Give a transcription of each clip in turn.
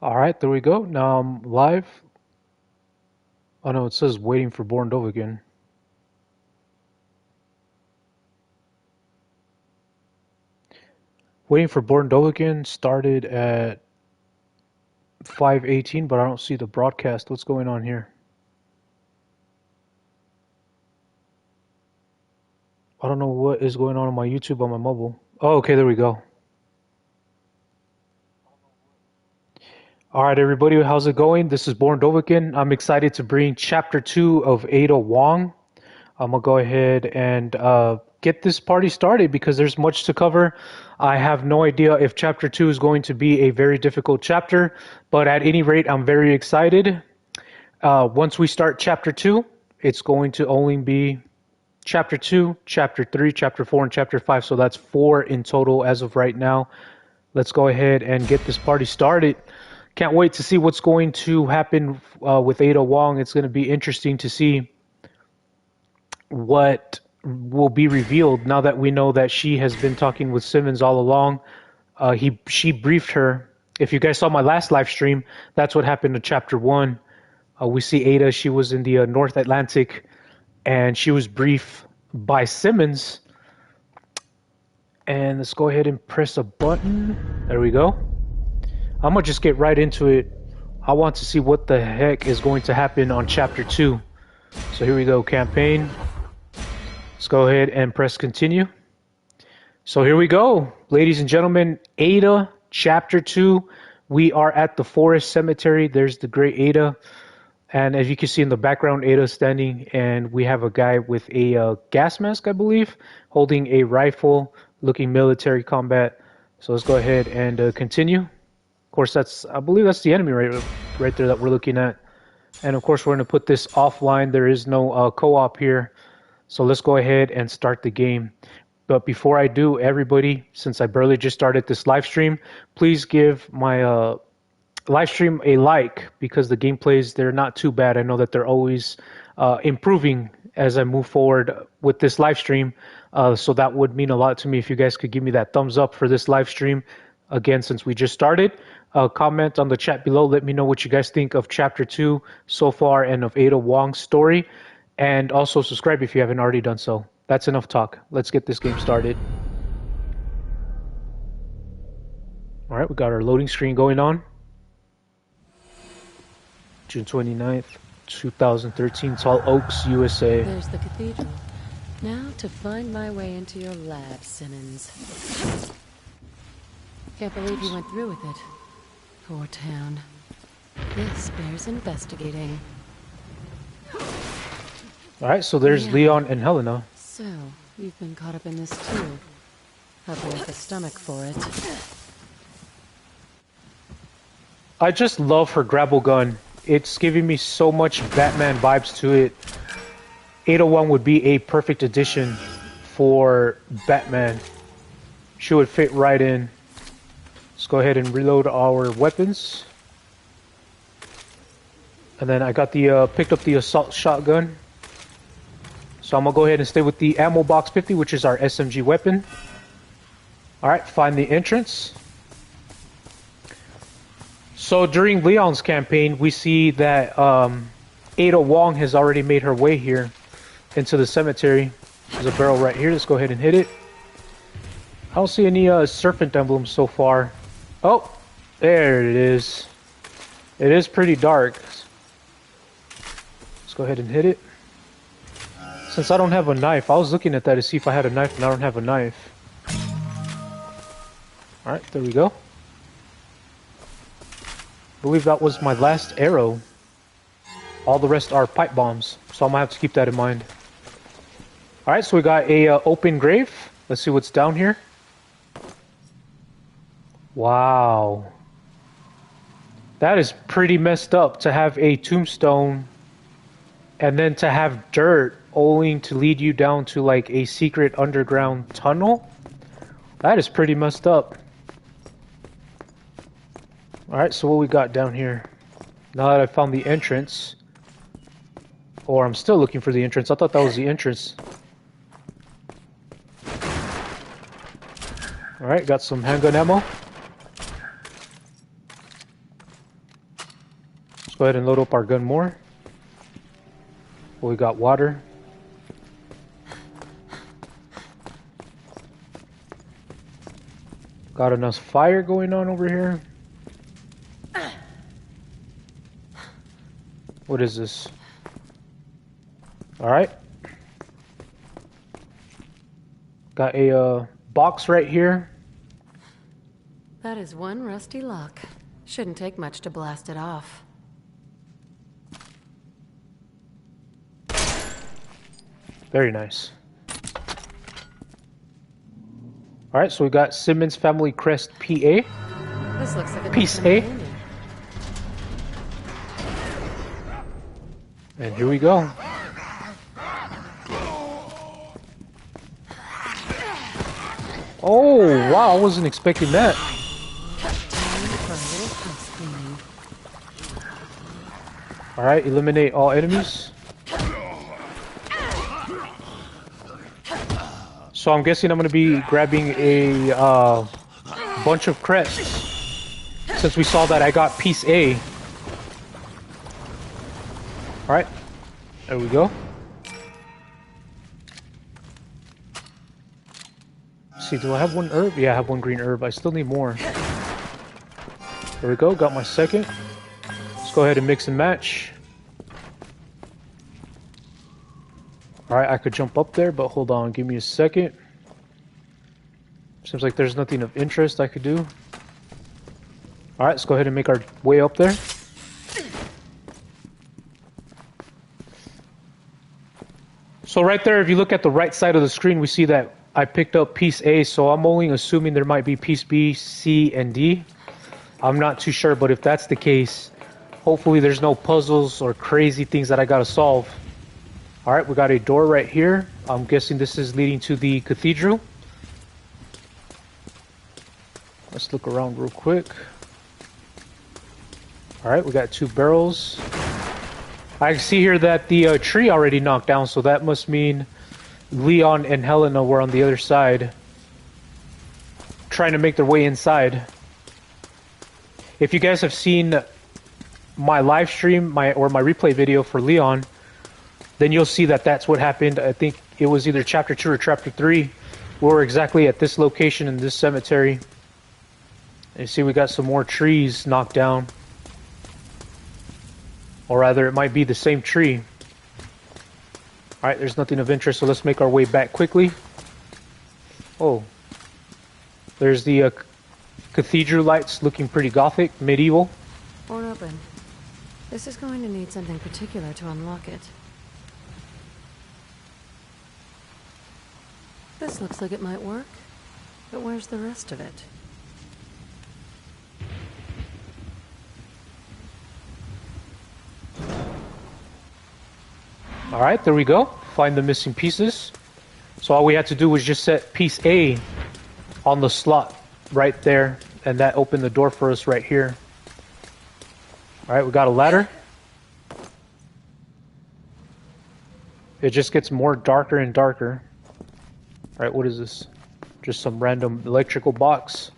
All right, there we go. Now I'm live. Oh no, it says waiting for BornDovahkiin. Waiting for BornDovahkiin started at 5:18, but I don't see the broadcast. What's going on here? I don't know what is going on my YouTube on my mobile. Oh, okay, there we go. All right, everybody, how's it going? This is BornDovahkiin. I'm excited to bring Chapter 2 of Ada Wong. I'm gonna go ahead and get this party started because there's much to cover. I have no idea if Chapter 2 is going to be a very difficult chapter, but at any rate, I'm very excited. Once we start Chapter 2, it's going to only be Chapter 2, Chapter 3, Chapter 4, and Chapter 5, so that's 4 in total as of right now. Let's go ahead and get this party started. Can't wait to see what's going to happen with Ada Wong. It's going to be interesting to see what will be revealed now that we know that she has been talking with Simmons all along. She briefed her. If you guys saw my last live stream, that's what happened to Chapter 1. We see Ada. She was in the North Atlantic, and she was briefed by Simmons. And let's go ahead and press a button. There we go. I'm going to just get right into it. I want to see what the heck is going to happen on Chapter 2. So here we go, campaign. Let's go ahead and press continue. So here we go, ladies and gentlemen, Ada, Chapter 2. We are at the forest cemetery. There's the great Ada. And as you can see in the background, Ada standing, and we have a guy with a gas mask, I believe, holding a rifle, looking military combat. So let's go ahead and continue. Of course, I believe that's the enemy right there that we're looking at. And of course, we're going to put this offline. There is no co-op here. So let's go ahead and start the game. But before I do, everybody, since I barely just started this live stream, please give my live stream a like, because the gameplays, they're not too bad. I know that they're always improving as I move forward with this live stream. So that would mean a lot to me if you guys could give me that thumbs up for this live stream. Again, since we just started, comment on the chat below. Let me know what you guys think of Chapter 2 so far and of Ada Wong's story. And also subscribe if you haven't already done so. That's enough talk. Let's get this game started. All right, we got our loading screen going on. June 29th, 2013, Tall Oaks, USA. There's the cathedral. Now to find my way into your lab, Simmons. Can't believe you went through with it. Poor town. This bears investigating. All right, so there's Leon and Helena. So, you've been caught up in this too. Hope you have the stomach for it. I just love her grapple gun. It's giving me so much Batman vibes to it. Ada Wong would be a perfect addition for Batman. She would fit right in. Let's go ahead and reload our weapons. And then I got the picked up the assault shotgun. So I'm gonna go ahead and stay with the ammo box 50, which is our SMG weapon. All right, find the entrance. So during Leon's campaign, we see that Ada Wong has already made her way here into the cemetery. There's a barrel right here. Let's go ahead and hit it. I don't see any serpent emblems so far. Oh, there it is. It is pretty dark. Let's go ahead and hit it. Since I don't have a knife, I was looking at that to see if I had a knife, and I don't have a knife. Alright, there we go. I believe that was my last arrow. All the rest are pipe bombs, so I'm gonna have to keep that in mind. Alright, so we got a open grave. Let's see what's down here. Wow. That is pretty messed up to have a tombstone and then to have dirt only to lead you down to like a secret underground tunnel. That is pretty messed up. Alright, so what we got down here? Now that I found the entrance, or I'm still looking for the entrance. I thought that was the entrance. Alright, got some handgun ammo. go ahead and load up our gun more. We got water. Got enough fire going on over here. What is this? Alright. Got a box right here. That is one rusty lock. Shouldn't take much to blast it off. Very nice. Alright, so we got Simmons Family Crest PA. This looks like a Piece A. And here we go. Oh, wow, I wasn't expecting that. Alright, eliminate all enemies. So I'm guessing I'm going to be grabbing a bunch of crests. Since we saw that I got piece A. Alright, there we go. Let's see, do I have one herb? Yeah, I have one green herb. I still need more. There we go, got my second. Let's go ahead and mix and match. Alright, I could jump up there, but hold on, give me a second. Seems like there's nothing of interest I could do. Alright, let's go ahead and make our way up there. So right there, if you look at the right side of the screen, we see that I picked up piece A, so I'm only assuming there might be piece B, C, and D. I'm not too sure, but if that's the case, hopefully there's no puzzles or crazy things that I gotta solve. Alright, we got a door right here. I'm guessing this is leading to the cathedral. Let's look around real quick. Alright, we got 2 barrels. I see here that the tree already knocked down, so that must mean Leon and Helena were on the other side, trying to make their way inside. If you guys have seen my live stream, or my replay video for Leon, then you'll see that that's what happened. I think it was either chapter 2 or chapter 3. We were exactly at this location in this cemetery. And you see we got some more trees knocked down. Or rather, it might be the same tree. Alright, there's nothing of interest, so let's make our way back quickly. Oh. There's the cathedral lights looking pretty gothic, medieval. Or open. This is going to need something particular to unlock it. This looks like it might work, but where's the rest of it? Alright, there we go. Find the missing pieces. So all we had to do was just set piece A on the slot right there, and that opened the door for us right here. Alright, we got a ladder. It just gets more darker and darker. Alright, what is this? Just some random electrical box.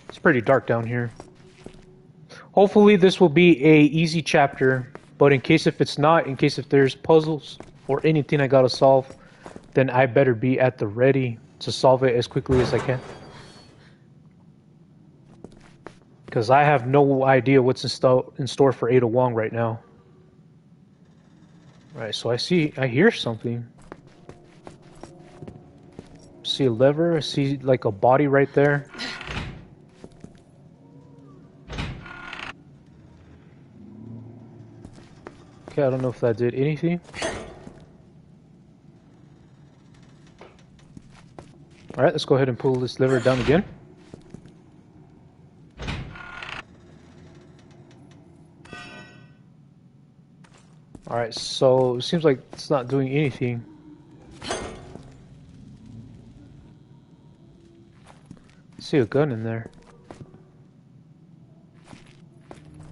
It's pretty dark down here. Hopefully this will be a easy chapter, but in case if it's not, in case if there's puzzles or anything I gotta solve, then I better be at the ready to solve it as quickly as I can. Because I have no idea what's in store for Ada Wong right now. Right, so I hear something. See a lever, I see like a body right there. Okay, I don't know if that did anything. Alright, let's go ahead and pull this lever down again. Alright, so it seems like it's not doing anything. I see a gun in there.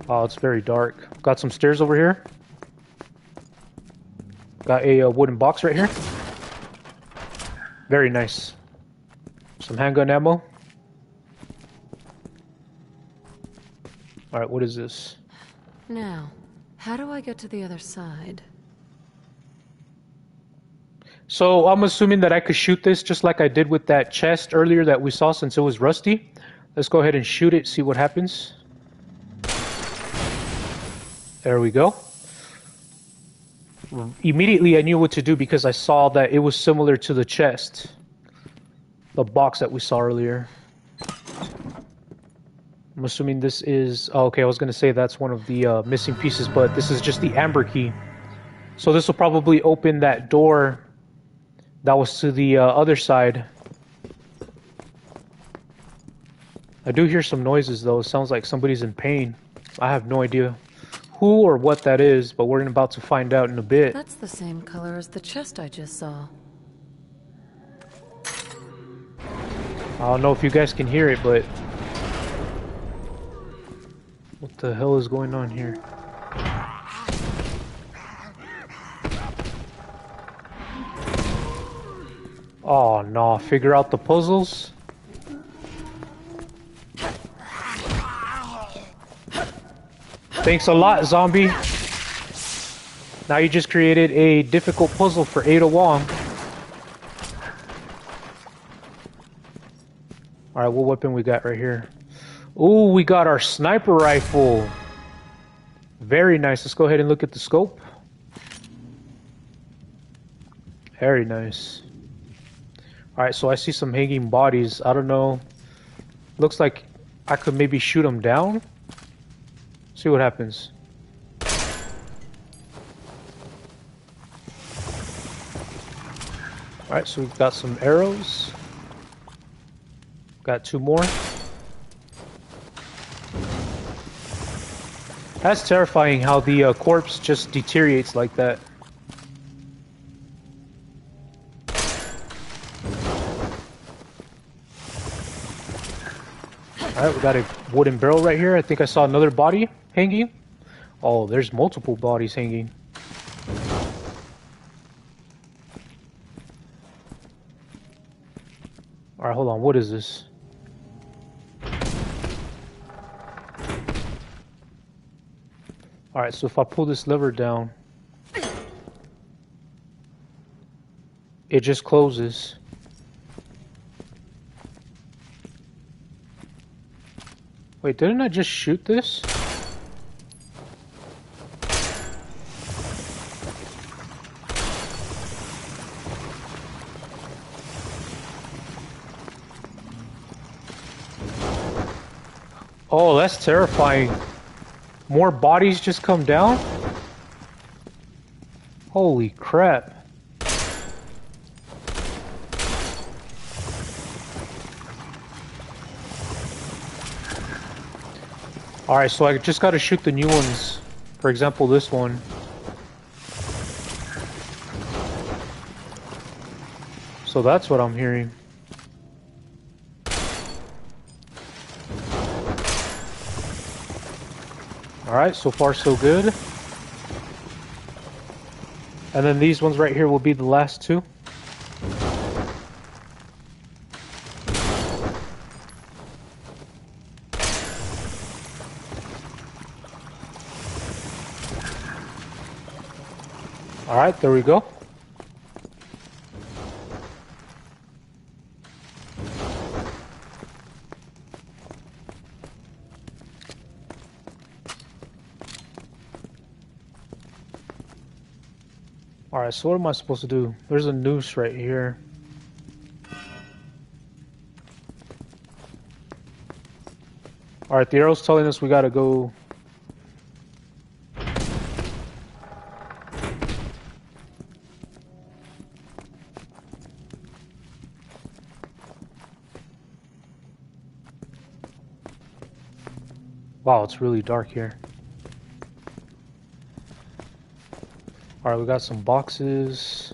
Oh, it's very dark. Got some stairs over here. Got a wooden box right here. Very nice. Some handgun ammo. Alright, what is this? Now, how do I get to the other side? So I'm assuming that I could shoot this just like I did with that chest earlier that we saw since it was rusty. Let's go ahead and shoot it, see what happens. There we go. Immediately I knew what to do because I saw that it was similar to the chest. The box that we saw earlier. I'm assuming this is... Oh, okay, I was going to say that's one of the missing pieces, but this is just the amber key. So this will probably open that door that was to the other side. I do hear some noises, though. It sounds like somebody's in pain. I have no idea who or what that is, but we're about to find out in a bit. That's the same color as the chest I just saw. I don't know if you guys can hear it, but... What the hell is going on here? Oh no, figure out the puzzles? Thanks a lot, zombie. Now you just created a difficult puzzle for Ada Wong. Alright, what weapon we got right here? Ooh, we got our sniper rifle. Very nice. Let's go ahead and look at the scope. Very nice. Alright, so I see some hanging bodies. I don't know. Looks like I could maybe shoot them down. See what happens. Alright, so we've got some arrows. Got 2 more. That's terrifying how the corpse just deteriorates like that. Alright, we got a wooden barrel right here. I think I saw another body hanging. Oh, there's multiple bodies hanging. Alright, hold on. What is this? Alright, so if I pull this lever down, it just closes. Wait, didn't I just shoot this? Oh, that's terrifying. More bodies just come down? Holy crap. Alright, so I just gotta shoot the new ones. For example, this one. So that's what I'm hearing. Alright, so far so good. And then these ones right here will be the last 2. Alright, there we go. Alright, so what am I supposed to do? There's a noose right here. Alright, the arrow's telling us we gotta go... Wow, it's really dark here. Alright, we got some boxes.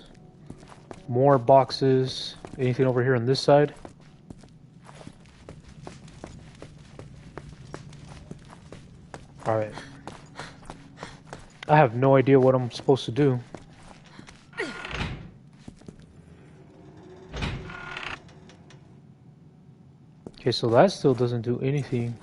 More boxes. Anything over here on this side? Alright. I have no idea what I'm supposed to do. Okay, so that still doesn't do anything.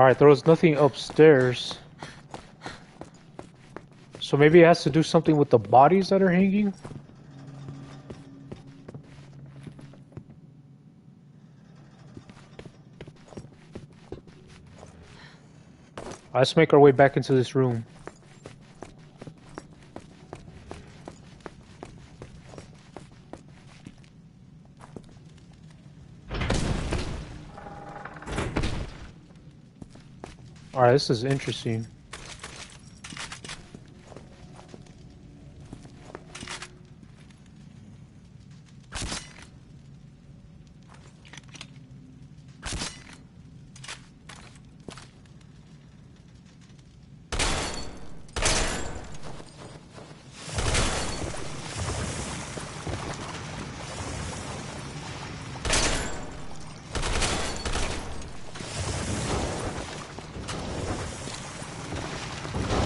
Alright, there was nothing upstairs. So maybe it has to do something with the bodies that are hanging? Let's make our way back into this room. Alright, this is interesting.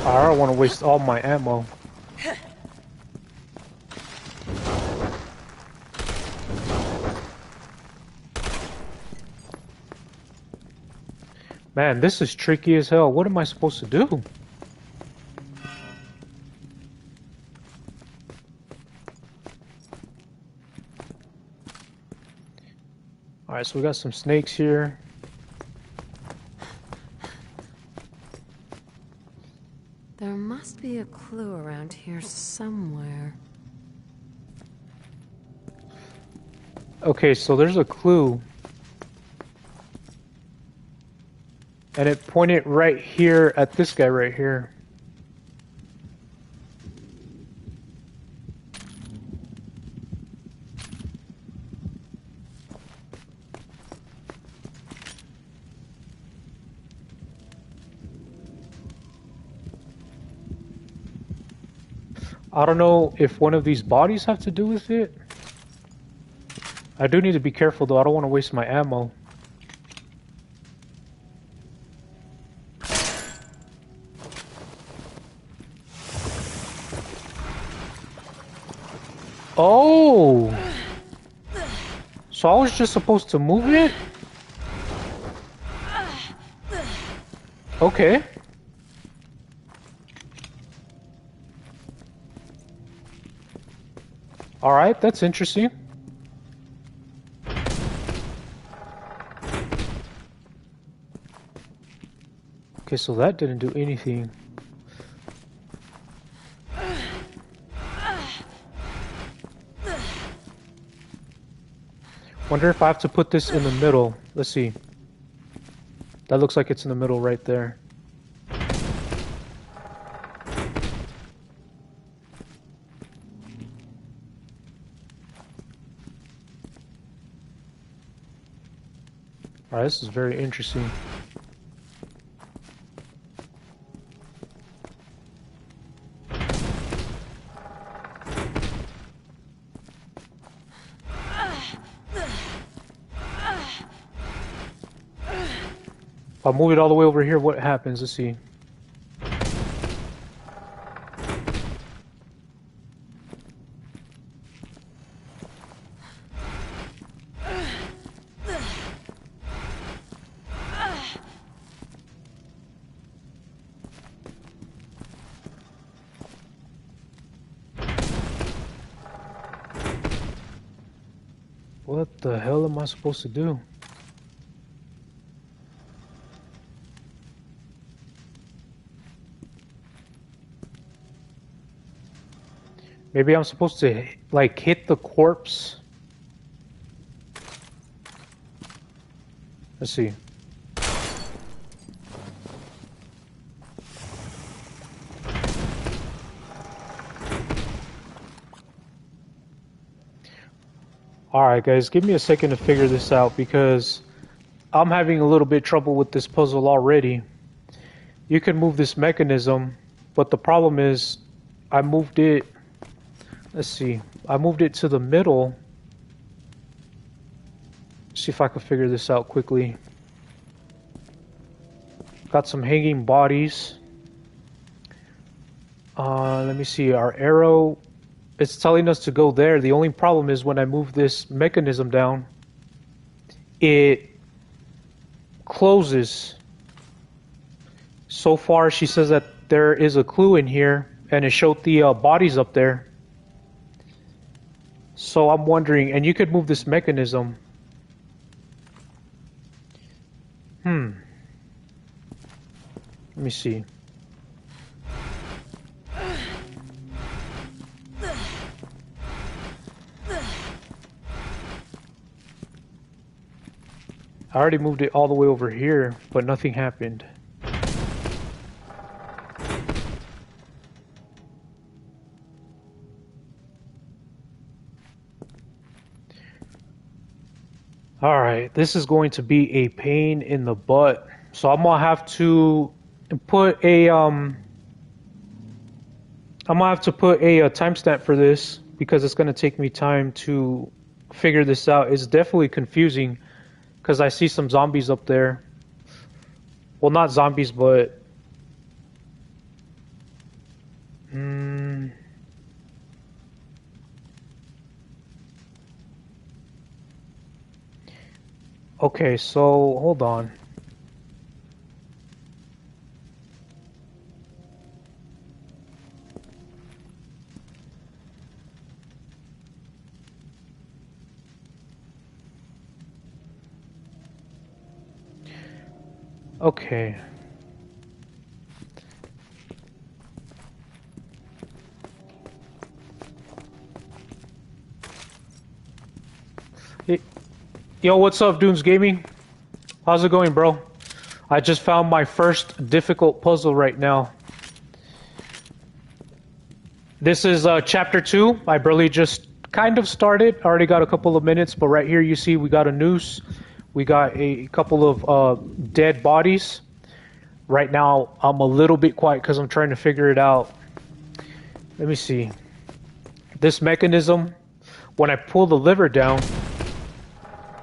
I don't want to waste all my ammo. Man, this is tricky as hell. What am I supposed to do? Alright, so we got some snakes here. There must be a clue around here somewhere. Okay, so there's a clue. And it pointed right here at this guy right here. I don't know if one of these bodies have to do with it. I do need to be careful though, I don't want to waste my ammo. Oh! So I was just supposed to move it? Okay. Alright, that's interesting. Okay, so that didn't do anything. Wonder if I have to put this in the middle. Let's see. That looks like it's in the middle right there. Alright, this is very interesting. If I move it all the way over here, what happens? Let's see. What the hell am I supposed to do? Maybe I'm supposed to, like, hit the corpse? Let's see. Alright guys, give me a second to figure this out because I'm having a little bit trouble with this puzzle already. You can move this mechanism, but the problem is I moved it. Let's see. I moved it to the middle. See if I can figure this out quickly. Got some hanging bodies. Let me see. Our arrow, it's telling us to go there. The only problem is when I move this mechanism down, it closes. So far, she says that there is a clue in here, and it showed the bodies up there. So I'm wondering, and you could move this mechanism. Let me see. I already moved it all the way over here, but nothing happened. Alright, this is going to be a pain in the butt. So I'm gonna have to put a timestamp for this because it's gonna take me time to figure this out. It's definitely confusing because I see some zombies up there. Well, not zombies, but okay, so hold on. Okay. Yo, what's up, Dunes Gaming? How's it going, bro? I just found my first difficult puzzle right now. This is chapter 2. I barely just kind of started. I already got a couple of minutes, but right here you see we got a noose. We got a couple of dead bodies. Right now, I'm a little bit quiet because I'm trying to figure it out. Let me see. This mechanism, when I pull the lever down...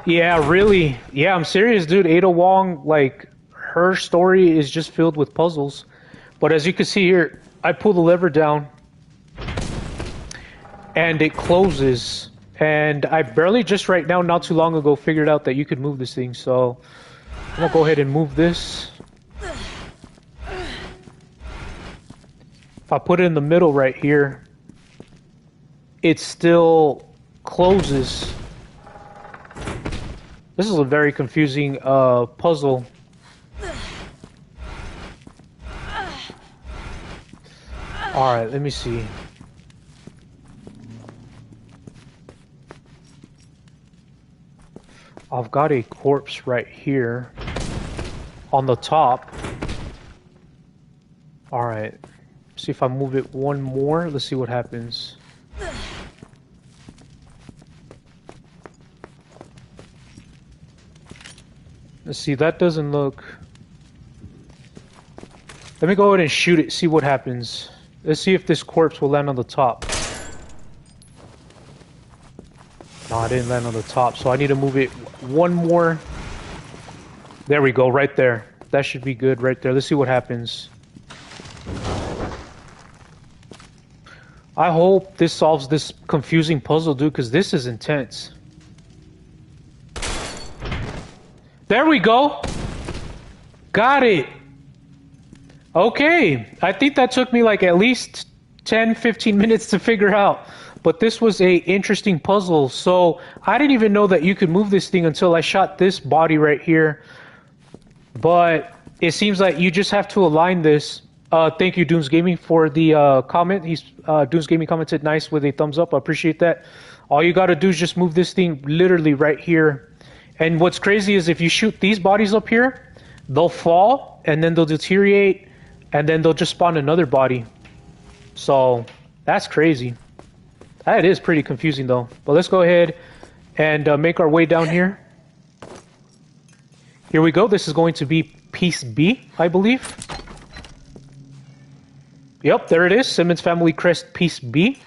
Yeah, really. Yeah, I'm serious, dude. Ada Wong, like, her story is just filled with puzzles. But as you can see here, I pull the lever down, and it closes. And I barely just right now, not too long ago, figured out that you could move this thing. So I'm gonna go ahead and move this. If I put it in the middle right here, it still closes. This is a very confusing puzzle. Alright, let me see. I've got a corpse right here on the top. Alright. See if I move it one more. Let's see what happens. Let's see, that doesn't look... Let me go ahead and shoot it, see what happens. Let's see if this corpse will land on the top. No, I didn't land on the top, so I need to move it one more. There we go, right there. That should be good right there. Let's see what happens. I hope this solves this confusing puzzle, dude, because this is intense. There we go. Got it. Okay. I think that took me like at least 10-15 minutes to figure out. But this was a interesting puzzle. So I didn't even know that you could move this thing until I shot this body right here. But it seems like you just have to align this. Thank you, Dooms Gaming, for the comment. Dooms Gaming commented nice with a thumbs up. I appreciate that. All you got to do is just move this thing literally right here. And what's crazy is if you shoot these bodies up here, they'll fall, and then they'll deteriorate, and then they'll just spawn another body. So, that's crazy. That is pretty confusing, though. But let's go ahead and make our way down here. Here we go. This is going to be piece B, I believe. Yep, there it is. Simmons Family Crest piece B.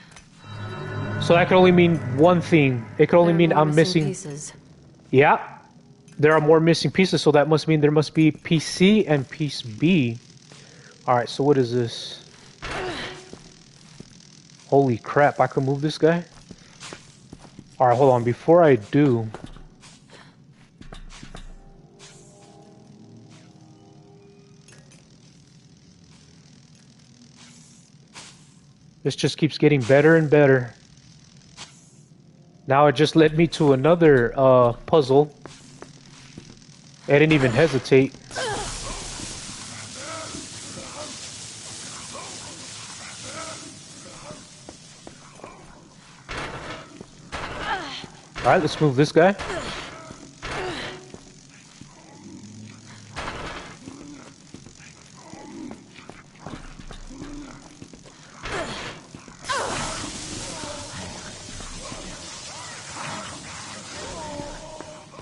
So that can only mean one thing. It can only mean I'm missing... pieces. Yeah, there are more missing pieces, so that must mean there must be piece C and piece B. Alright, so what is this? Holy crap, I can move this guy? Alright, hold on, before I do... This just keeps getting better and better. Now it just led me to another puzzle. I didn't even hesitate. Alright, let's move this guy.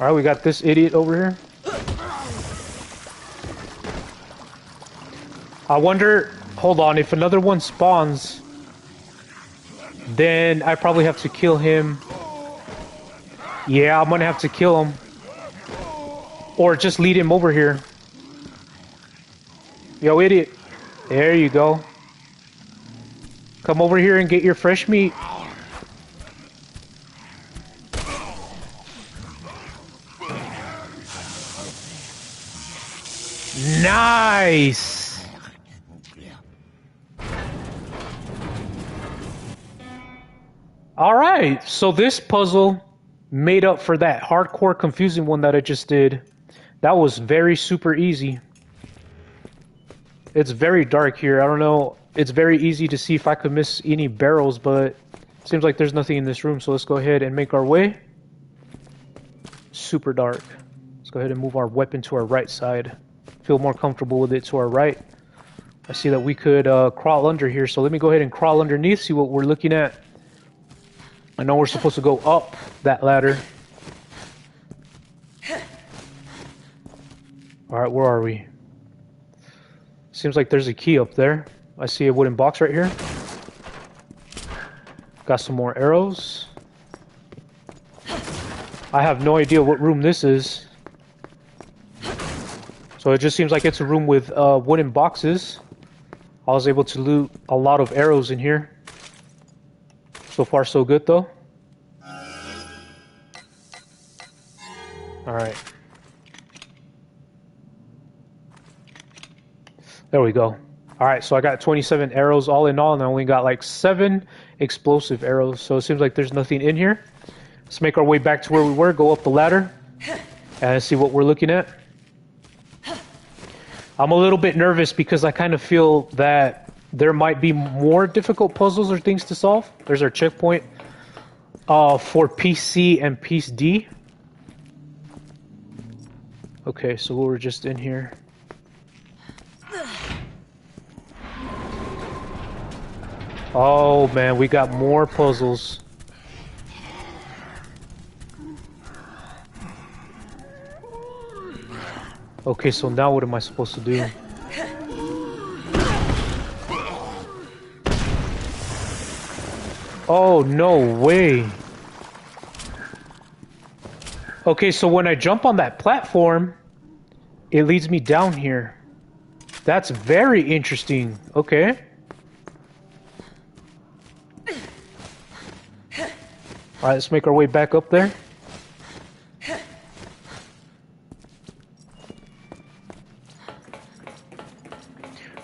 Alright, we got this idiot over here. I wonder, hold on, if another one spawns, then I probably have to kill him. Yeah, I'm gonna have to kill him. Or just lead him over here. Yo, idiot. There you go. Come over here and get your fresh meat. Nice! Alright, so this puzzle made up for that hardcore confusing one that I just did. That was very super easy. It's very dark here. I don't know. It's very easy to see if I could miss any barrels, but it seems like there's nothing in this room, so let's go ahead and make our way. Super dark. Let's go ahead and move our weapon to our right side. Feel more comfortable with it to our right. I see that we could crawl under here, so let me go ahead and crawl underneath, see what we're looking at. I know we're supposed to go up that ladder. Alright, where are we? Seems like there's a key up there. I see a wooden box right here. Got some more arrows. I have no idea what room this is. So it just seems like it's a room with wooden boxes. I was able to loot a lot of arrows in here. So far so good though. Alright. There we go. Alright, so I got 27 arrows all in all, and I only got like 7 explosive arrows. So it seems like there's nothing in here. Let's make our way back to where we were, go up the ladder, and see what we're looking at. I'm a little bit nervous because I kind of feel that there might be more difficult puzzles or things to solve. There's our checkpoint for piece C and piece D. Okay, so we're just in here. Oh man, we got more puzzles. Okay, so now what am I supposed to do? Oh, no way. Okay, so when I jump on that platform, it leads me down here. That's very interesting. Okay. Alright, let's make our way back up there.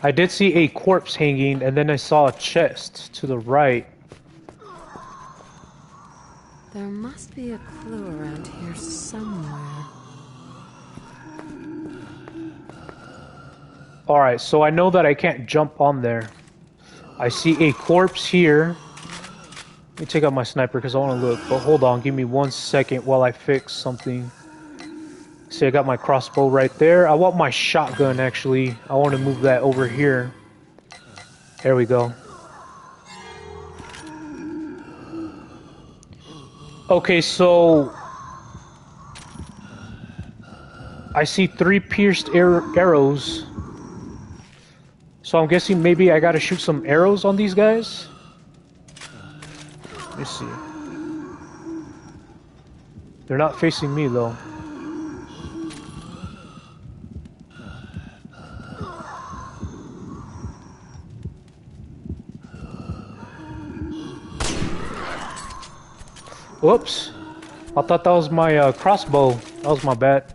I did see a corpse hanging, and then I saw a chest to the right. There must be a clue around here somewhere. Alright, so I know that I can't jump on there. I see a corpse here. Let me take out my sniper because I want to look. But hold on, give me 1 second while I fix something. See, I got my crossbow right there. I want my shotgun, actually. I want to move that over here. There we go. Okay, so I see 3 pierced arrows. So I'm guessing maybe I gotta shoot some arrows on these guys. Let me see. They're not facing me though. Whoops. I thought that was my crossbow. That was my bad.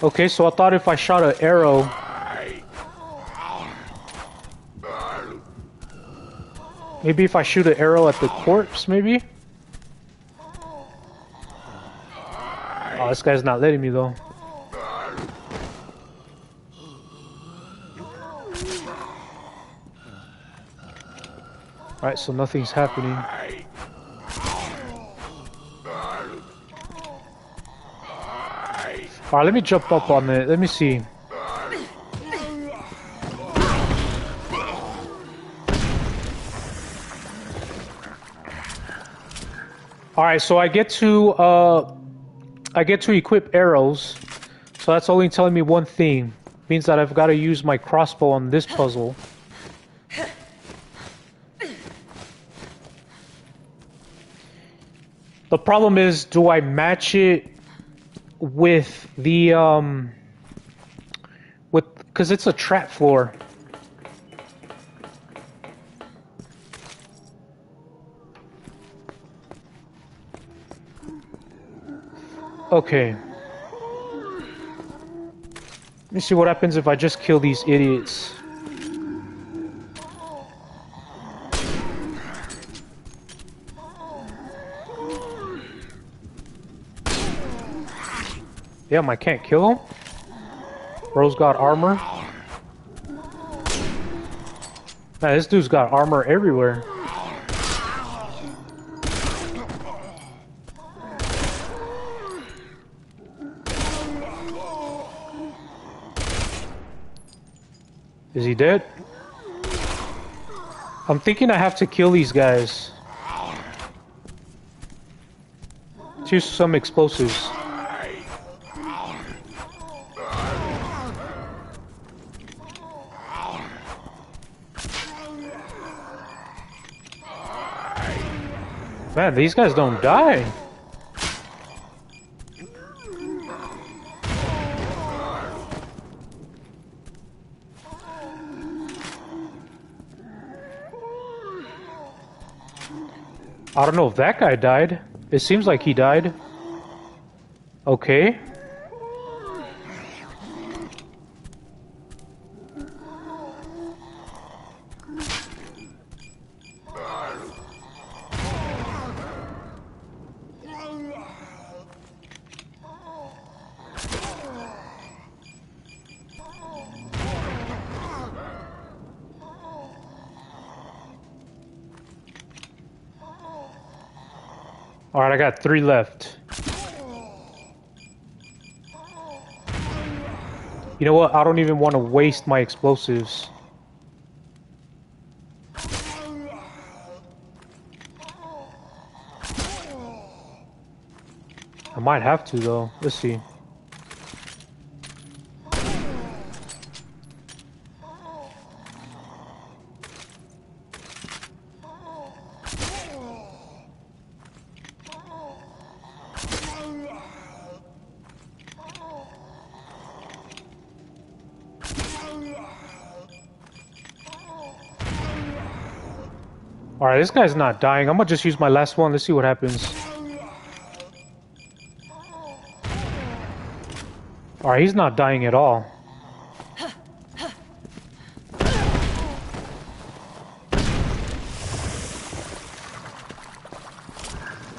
Okay, so I thought if I shot an arrow... Maybe if I shoot an arrow at the corpse, maybe? Oh, this guy's not letting me, though. Alright, so nothing's happening. Alright, let me jump up on it. Let me see. Alright, so I get to equip arrows. So that's only telling me one thing. Means that I've got to use my crossbow on this puzzle. The problem is, do I match it with the, because it's a trap floor. Okay. Let me see what happens if I just kill these idiots. Damn, I can't kill him? Bro's got armor. Man, this dude's got armor everywhere. Is he dead? I'm thinking I have to kill these guys. Let's use some explosives. Man, these guys don't die. I don't know if that guy died. It seems like he died. Okay. Alright, I got 3 left. You know what? I don't even want to waste my explosives. I might have to, though. Let's see. Alright, this guy's not dying. I'm gonna just use my last one. Let's see what happens. Alright, he's not dying at all.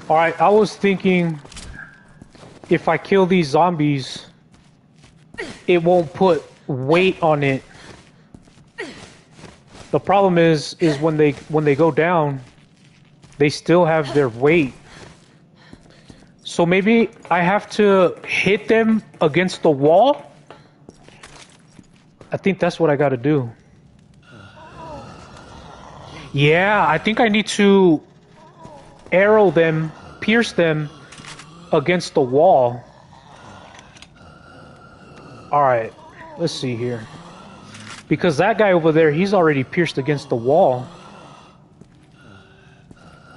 Alright, I was thinking if I kill these zombies, it won't put weight on it. The problem is when they go down, they still have their weight. So maybe I have to hit them against the wall? I think that's what I gotta do. Yeah, I think I need to arrow them, pierce them against the wall. Alright, let's see here. Because that guy over there, he's already pierced against the wall.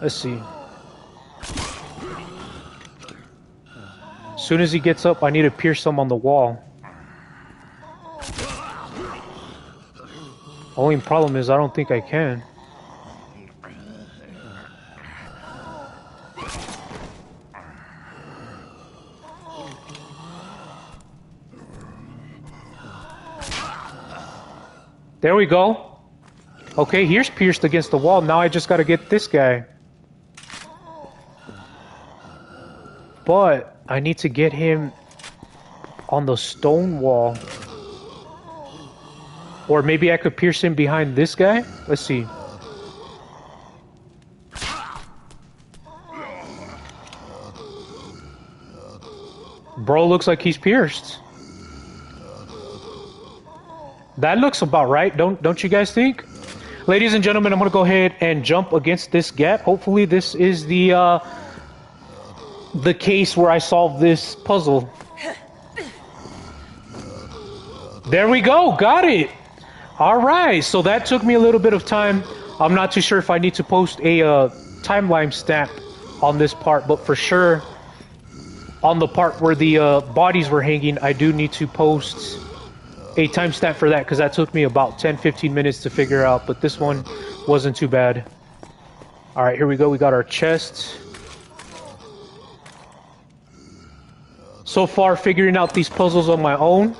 Let's see. As soon as he gets up, I need to pierce him on the wall. Only problem is I don't think I can. There we go. Okay, here's pierced against the wall. Now I just gotta get this guy. But I need to get him on the stone wall. Or maybe I could pierce him behind this guy? Let's see. Bro looks like he's pierced. That looks about right, don't you guys think? Ladies and gentlemen, I'm gonna go ahead and jump against this gap. Hopefully this is the case where I solve this puzzle. There we go, got it. Alright, so that took me a little bit of time. I'm not too sure if I need to post a timeline stamp on this part, but for sure on the part where the bodies were hanging, I do need to post a timestamp for that, because that took me about 10-15 minutes to figure out, but this one wasn't too bad. Alright, here we go, we got our chest. So far, figuring out these puzzles on my own.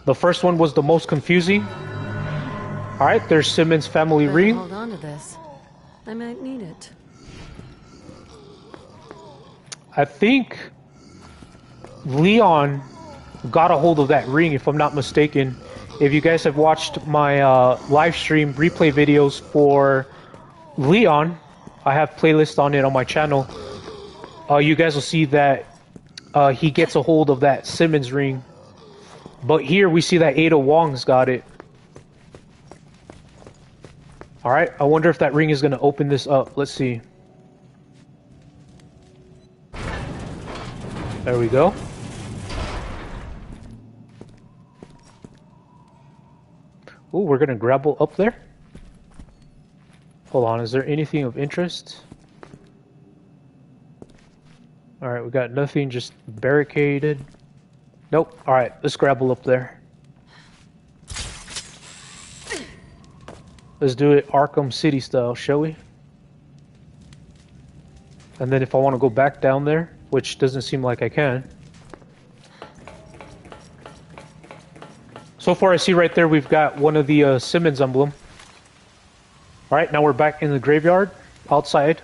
The first one was the most confusing. Alright, there's Simmons' family ring. Hold on to this. I might need it. I think Leon got a hold of that ring, if I'm not mistaken. If you guys have watched my live stream replay videos for Leon, I have playlists on it on my channel. You guys will see that he gets a hold of that Simmons ring. But here we see that Ada Wong's got it. Alright, I wonder if that ring is going to open this up. Let's see. There we go. Ooh, we're going to grapple up there. Hold on, is there anything of interest? Alright, we got nothing, just barricaded. Nope. Alright, let's grapple up there. Let's do it Arkham City style, shall we? And then if I want to go back down there, which doesn't seem like I can. So far I see right there we've got one of the Simmons emblem. Alright, now we're back in the graveyard, outside.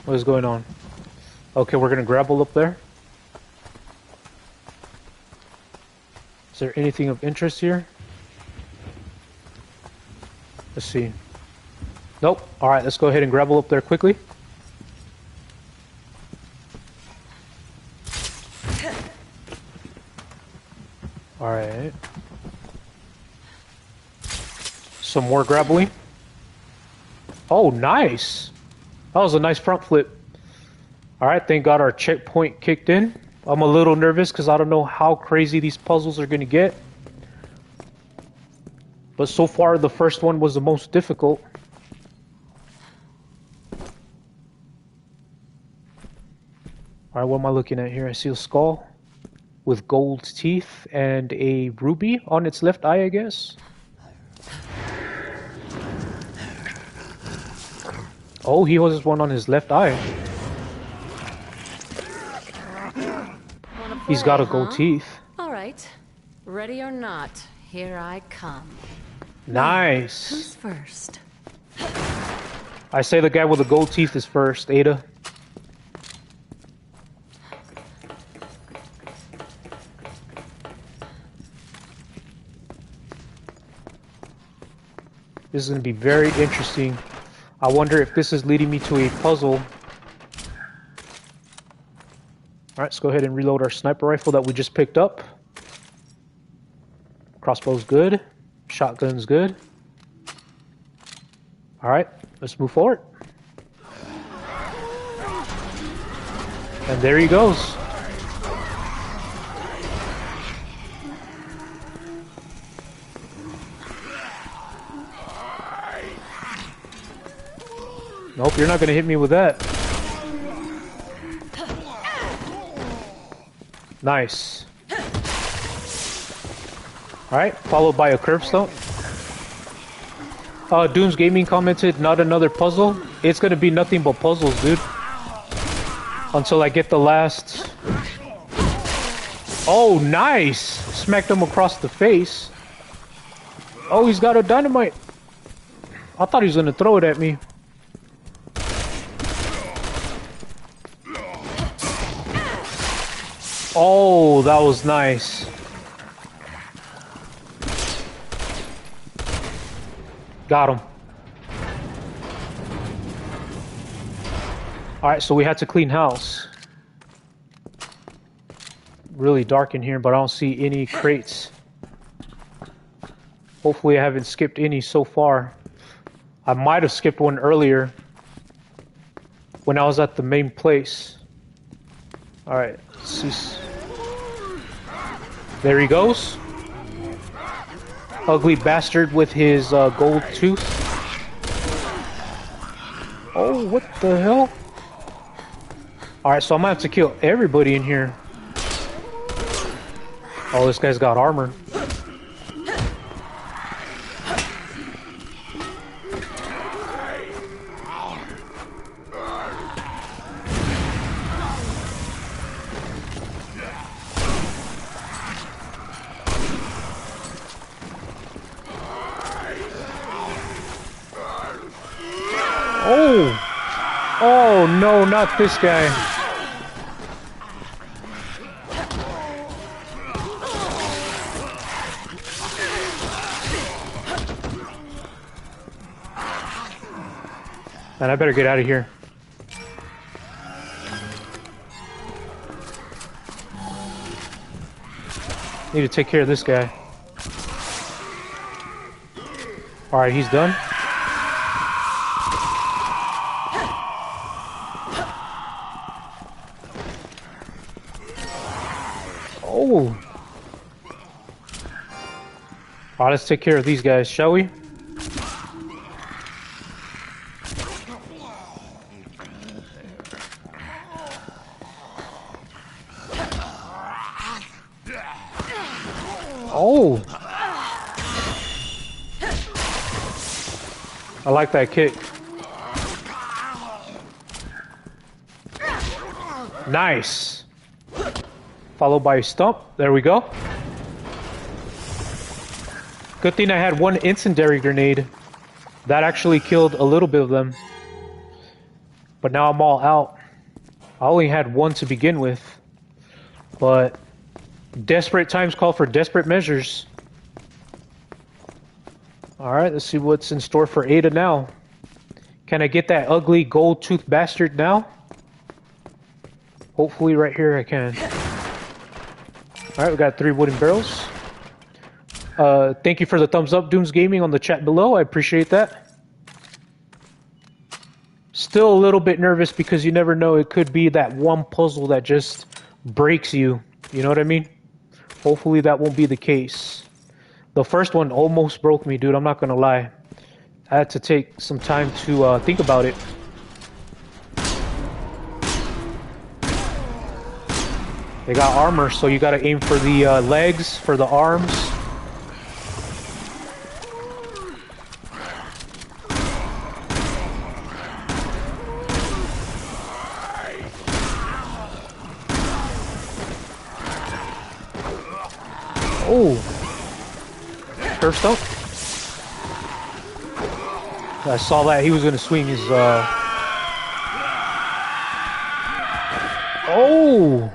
What is going on? Okay, we're gonna grapple up there. Is there anything of interest here? Let's see. Nope. Alright, let's go ahead and grapple up there quickly. Alright. Some more grappling. Oh, nice! That was a nice front flip. Alright, thank God our checkpoint kicked in. I'm a little nervous because I don't know how crazy these puzzles are going to get. But so far, the first one was the most difficult. Alright, what am I looking at here? I see a skull with gold teeth and a ruby on its left eye, I guess. Oh, he has one on his left eye. He's got a gold teeth. All right. Ready or not, here I come. Nice. Who's first? I say the guy with the gold teeth is first, Ada. This is going to be very interesting. I wonder if this is leading me to a puzzle. Alright, let's go ahead and reload our sniper rifle that we just picked up. Crossbow's good. Shotgun's good. Alright, let's move forward. And there he goes. Nope, you're not going to hit me with that. Nice. Alright, followed by a curbstone. Dooms Gaming commented, not another puzzle. It's going to be nothing but puzzles, dude. Until I get the last Oh, nice! Smacked him across the face. Oh, he's got a dynamite. I thought he was gonna throw it at me. Oh, that was nice. Got him. Alright, so we had to clean house. Really dark in here, but I don't see any crates. Hopefully I haven't skipped any so far. I might have skipped one earlier when I was at the main place. Alright, let's see. There he goes. Ugly bastard with his gold tooth. Oh, what the hell? Alright, so I'm gonna have to kill everybody in here. Oh, this guy's got armor. Oh! Oh no, not this guy. Man, I better get out of here. Need to take care of this guy. Alright, he's done. Oh! Alright, let's take care of these guys, shall we? Oh! I like that kick. Nice! Followed by a stump. There we go. Good thing I had one incendiary grenade. That actually killed a little bit of them. But now I'm all out. I only had one to begin with. But desperate times call for desperate measures. Alright, let's see what's in store for Ada now. Can I get that ugly gold tooth bastard now? Hopefully right here I can. Alright, we got 3 wooden barrels. Thank you for the thumbs up, Dooms Gaming, on the chat below. I appreciate that. Still a little bit nervous because you never know. It could be that one puzzle that just breaks you. You know what I mean? Hopefully that won't be the case. The first one almost broke me, dude. I'm not gonna lie. I had to take some time to think about it. They got armor, so you gotta aim for the legs, for the arms. Oh! Curve stump. I saw that he was gonna swing his Oh!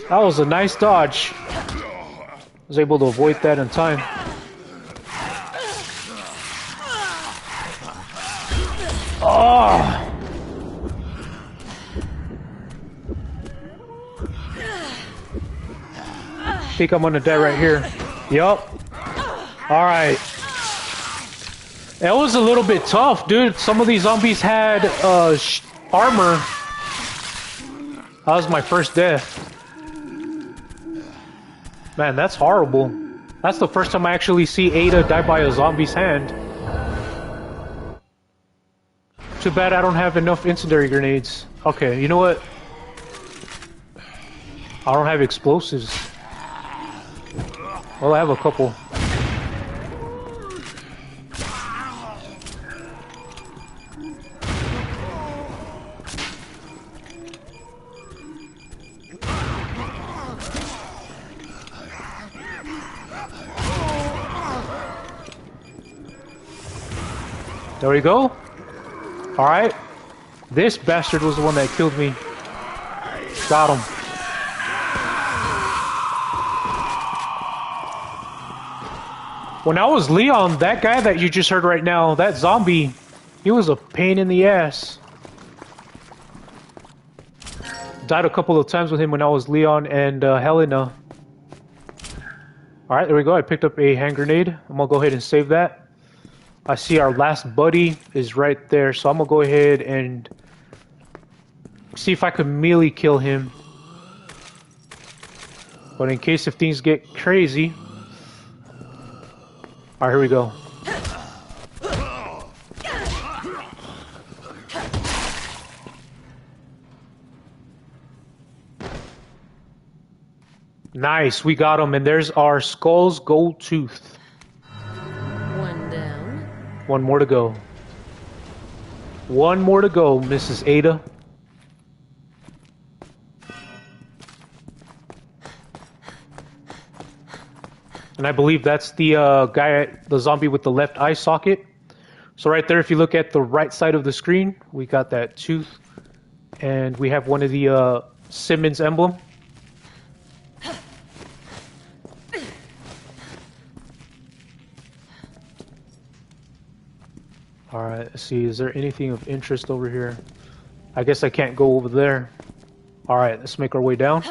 That was a nice dodge. I was able to avoid that in time. Oh! I think I'm gonna die right here. Yup. Alright. That was a little bit tough, dude. Some of these zombies had armor. That was my first death. Man, that's horrible. That's the first time I actually see Ada die by a zombie's hand. Too bad I don't have enough incendiary grenades. Okay, you know what? I don't have explosives. Well, I have a couple. There we go. Alright. This bastard was the one that killed me. Got him. When I was Leon, that guy that you just heard right now, that zombie, he was a pain in the ass. Died a couple of times with him when I was Leon and Helena. Alright, there we go. I picked up a hand grenade. I'm gonna go ahead and save that. I see our last buddy is right there, so I'm gonna go ahead and see if I can melee kill him. But in case if things get crazy. Alright, here we go. Nice, we got him, and there's our Skull's gold tooth. One down. One more to go. One more to go, Mrs. Ada. And I believe that's the the zombie with the left eye socket. So right there, if you look at the right side of the screen, we got that tooth. And we have one of the Simmons emblem. Alright, let's see, is there anything of interest over here? I guess I can't go over there. Alright, let's make our way down.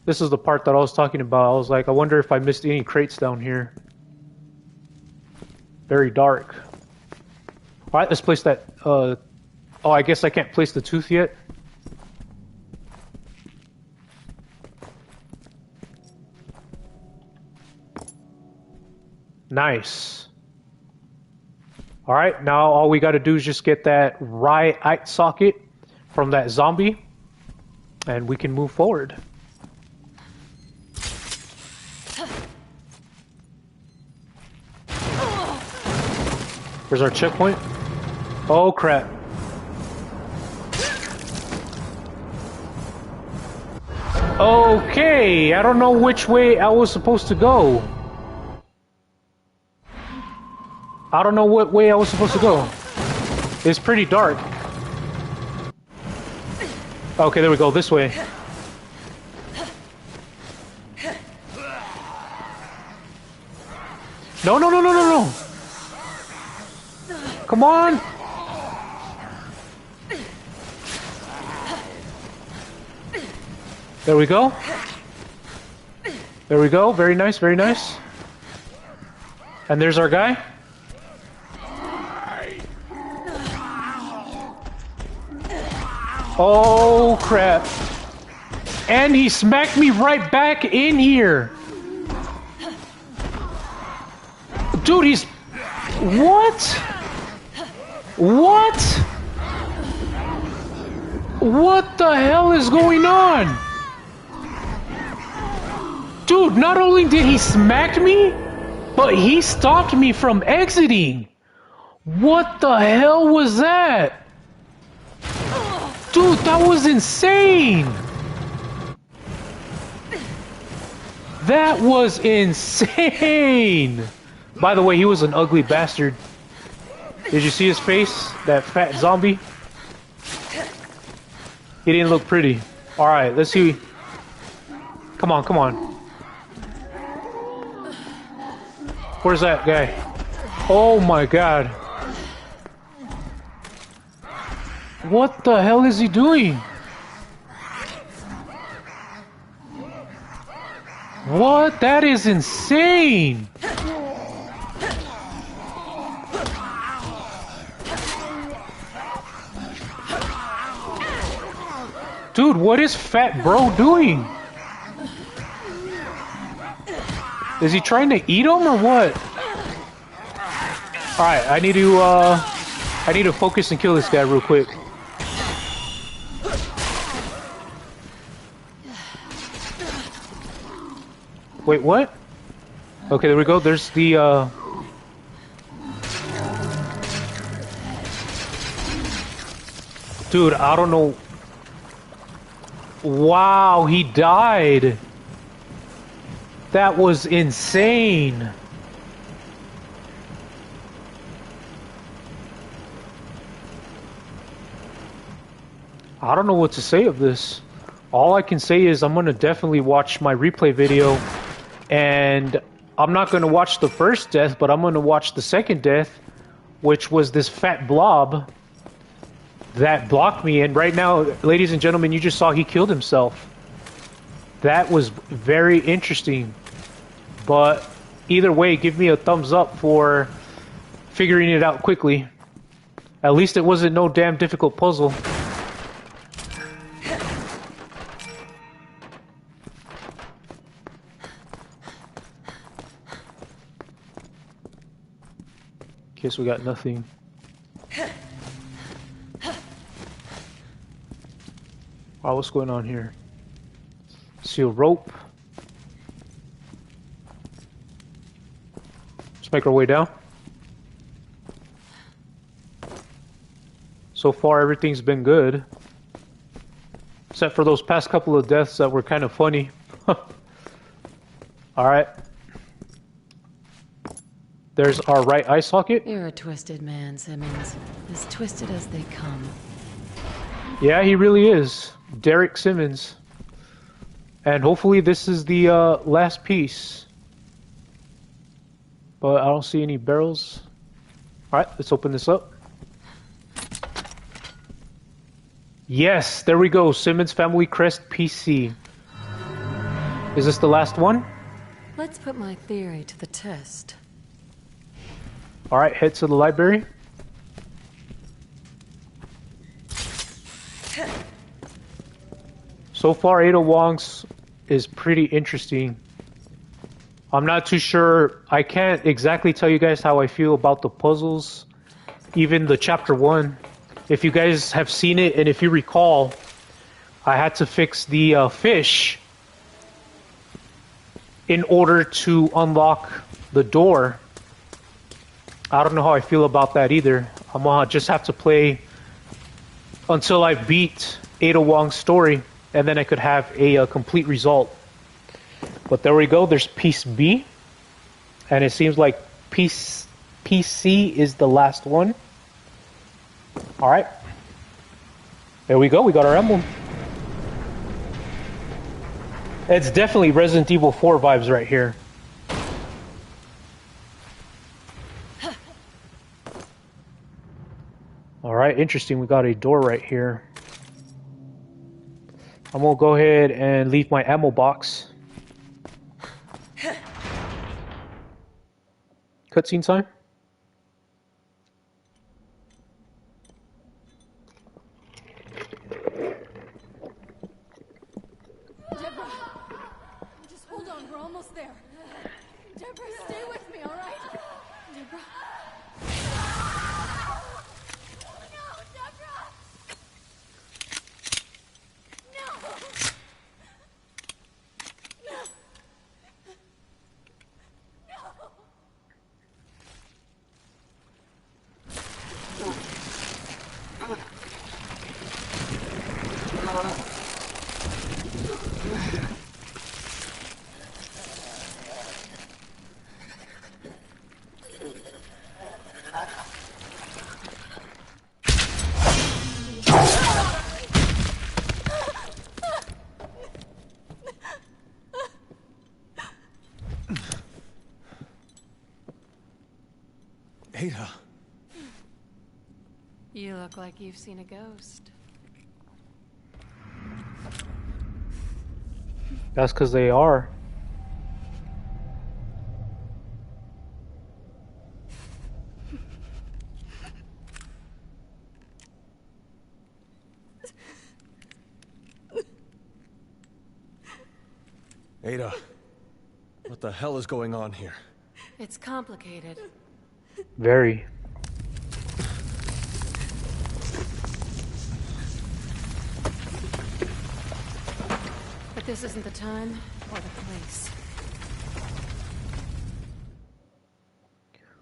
This is the part that I was talking about. I was like, I wonder if I missed any crates down here. Very dark. Alright, let's place that, oh, I guess I can't place the tooth yet. Nice. Alright, now all we gotta do is just get that right eye socket from that zombie, and we can move forward. Where's our checkpoint? Oh crap. Okay, I don't know which way I was supposed to go. I don't know what way I was supposed to go. It's pretty dark. Okay, there we go, this way. No, no, no, no, no, no! Come on! There we go. There we go, very nice, very nice. And there's our guy. Oh crap. And he smacked me right back in here. Dude, he's... What? What? What the hell is going on? Dude, not only did he smack me, but he stopped me from exiting. What the hell was that? Dude, that was insane. That was insane. By the way, he was an ugly bastard. Did you see his face? That fat zombie? He didn't look pretty. Alright, let's see. Come on, come on. Where's that guy? Oh my god. What the hell is he doing? What? That is insane! Dude, what is Fat Bro doing? Is he trying to eat him or what? Alright, I need to focus and kill this guy real quick. Wait, what? Okay, there we go. There's the Dude, I don't know. Wow, he died. That was insane. I don't know what to say of this. All I can say is I'm gonna definitely watch my replay video, and I'm not gonna watch the first death, but I'm gonna watch the second death, which was this fat blob that blocked me. And right now, ladies and gentlemen, you just saw he killed himself. That was very interesting. But either way, give me a thumbs up for figuring it out quickly. At least it wasn't no damn difficult puzzle. Guess we got nothing. Wow, what's going on here? See a rope. Let's make our way down. So far, everything's been good. Except for those past couple of deaths that were kind of funny. Alright. There's our right eye socket. You're a twisted man, Simmons. As twisted as they come. Yeah, he really is. Derek Simmons. And hopefully this is the last piece. But I don't see any barrels. Alright, let's open this up. Yes, there we go. Simmons Family Crest PC. Is this the last one? Let's put my theory to the test. Alright, head to the library. So far, Ada Wong's is pretty interesting. I'm not too sure. I can't exactly tell you guys how I feel about the puzzles. Even the chapter 1. If you guys have seen it, and if you recall, I had to fix the fish in order to unlock the door. I don't know how I feel about that either. I'm gonna just have to play until I beat Ada Wong's story, and then I could have a complete result. But there we go, there's piece B, and it seems like piece C is the last one. Alright. There we go, we got our emblem. It's definitely Resident Evil 4 vibes right here. Alright, interesting, we got a door right here. I'm gonna go ahead and leave my ammo box. Cutscene time. Deborah, just hold on, we're almost there. Deborah, stay with me, all right? Deborah. No, Deborah! No! No! No! Ada. You look like you've seen a ghost. That's because they are. Ada, what the hell is going on here? It's complicated. Very. But this isn't the time or the place.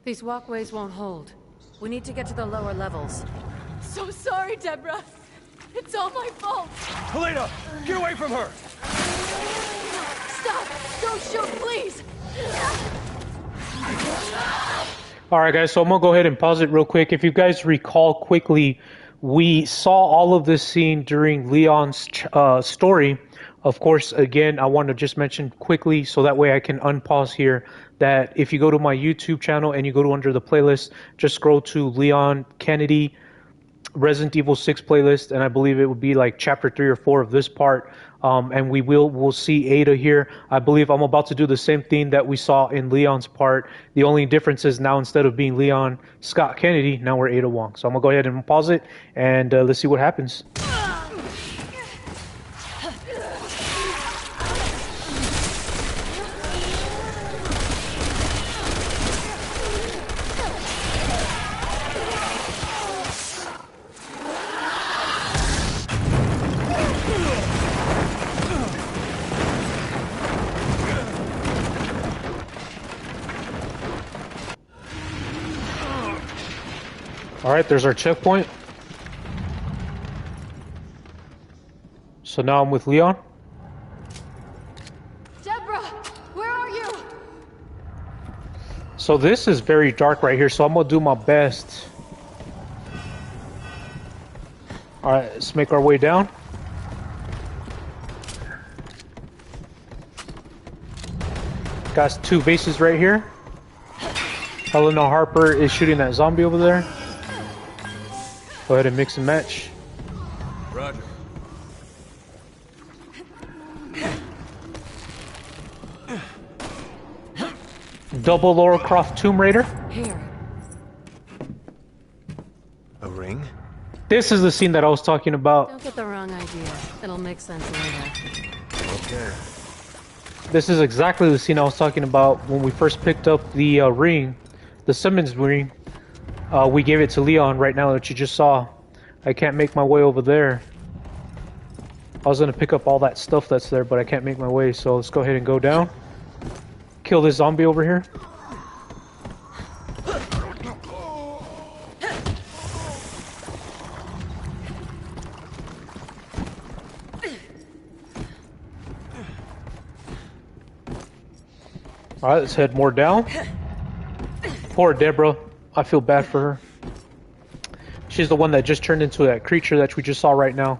These walkways won't hold. We need to get to the lower levels. So sorry, Deborah. It's all my fault. Helena, get away from her! Stop! Don't shoot, please! Alright guys, so I'm gonna go ahead and pause it real quick. If you guys recall quickly, We saw all of this scene during Leon's story. Of course, again, I want to just mention quickly so that way I can unpause here that if you go to my YouTube channel and you go to under the playlist, just scroll to Leon Kennedy Resident Evil 6 playlist, and I believe it would be like chapter 3 or 4 of this part. And we'll see Ada here. I believe I'm about to do the same thing that we saw in Leon's part. The only difference is now instead of being Leon Scott Kennedy, now we're Ada Wong. So I'm gonna go ahead and pause it and let's see what happens. Alright, there's our checkpoint. So now I'm with Leon. Deborah, where are you? So this is very dark right here, so I'm gonna do my best. Alright, let's make our way down. Got 2 bases right here. Helena Harper is shooting that zombie over there. Go ahead and mix and match. Roger. Double Lara Croft Tomb Raider. Here. A ring? This is the scene that I was talking about. Don't get the wrong idea. It'll make sense later. Okay. This is exactly the scene I was talking about when we first picked up the ring, the Simmons ring. We gave it to Leon right now that you just saw. I can't make my way over there. I was gonna pick up all that stuff that's there, but I can't make my way, so let's go ahead and go down. Kill this zombie over here. Alright, let's head more down. Poor Deborah. I feel bad for her. She's the one that just turned into that creature that we just saw right now.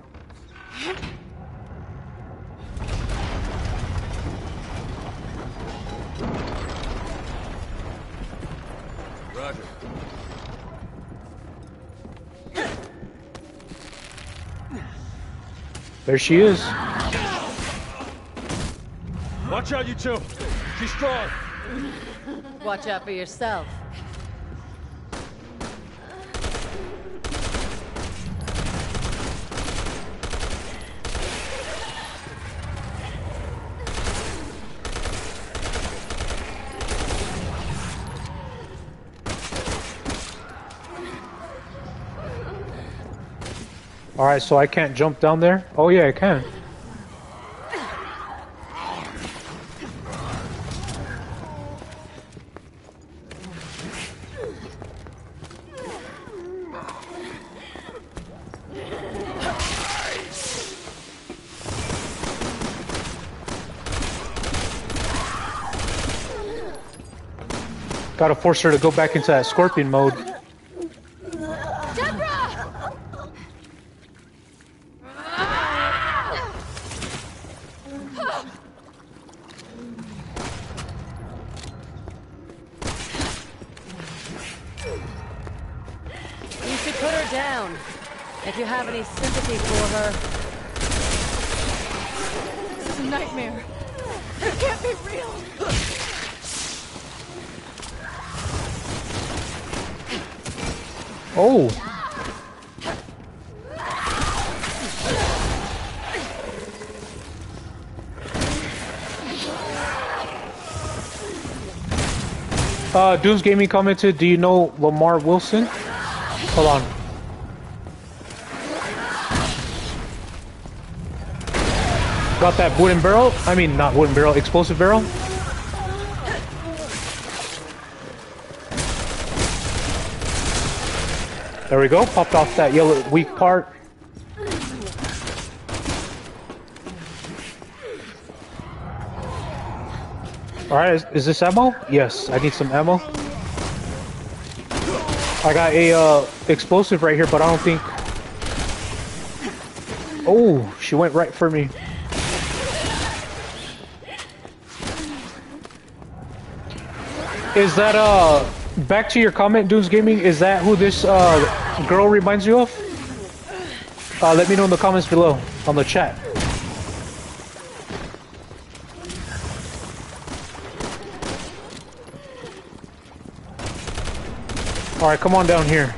Roger. There she is. Watch out, you two. She's strong. Watch out for yourself. Alright, so I can't jump down there? Oh yeah, I can. Gotta force her to go back into that scorpion mode. You should put her down. If you have any sympathy for her. This is a nightmare. It can't be real. Oh! Dooms Gaming commented, do you know Lamar Wilson? Hold on. Got that wooden barrel? I mean, not wooden barrel, explosive barrel? There we go, popped off that yellow weak part. Alright, is this ammo? Yes, I need some ammo. I got a explosive right here, but I don't think Oh, she went right for me. Is that back to your comment, Dunes Gaming? Is that who this girl reminds you of? Let me know in the comments below on the chat. All right, come on down here.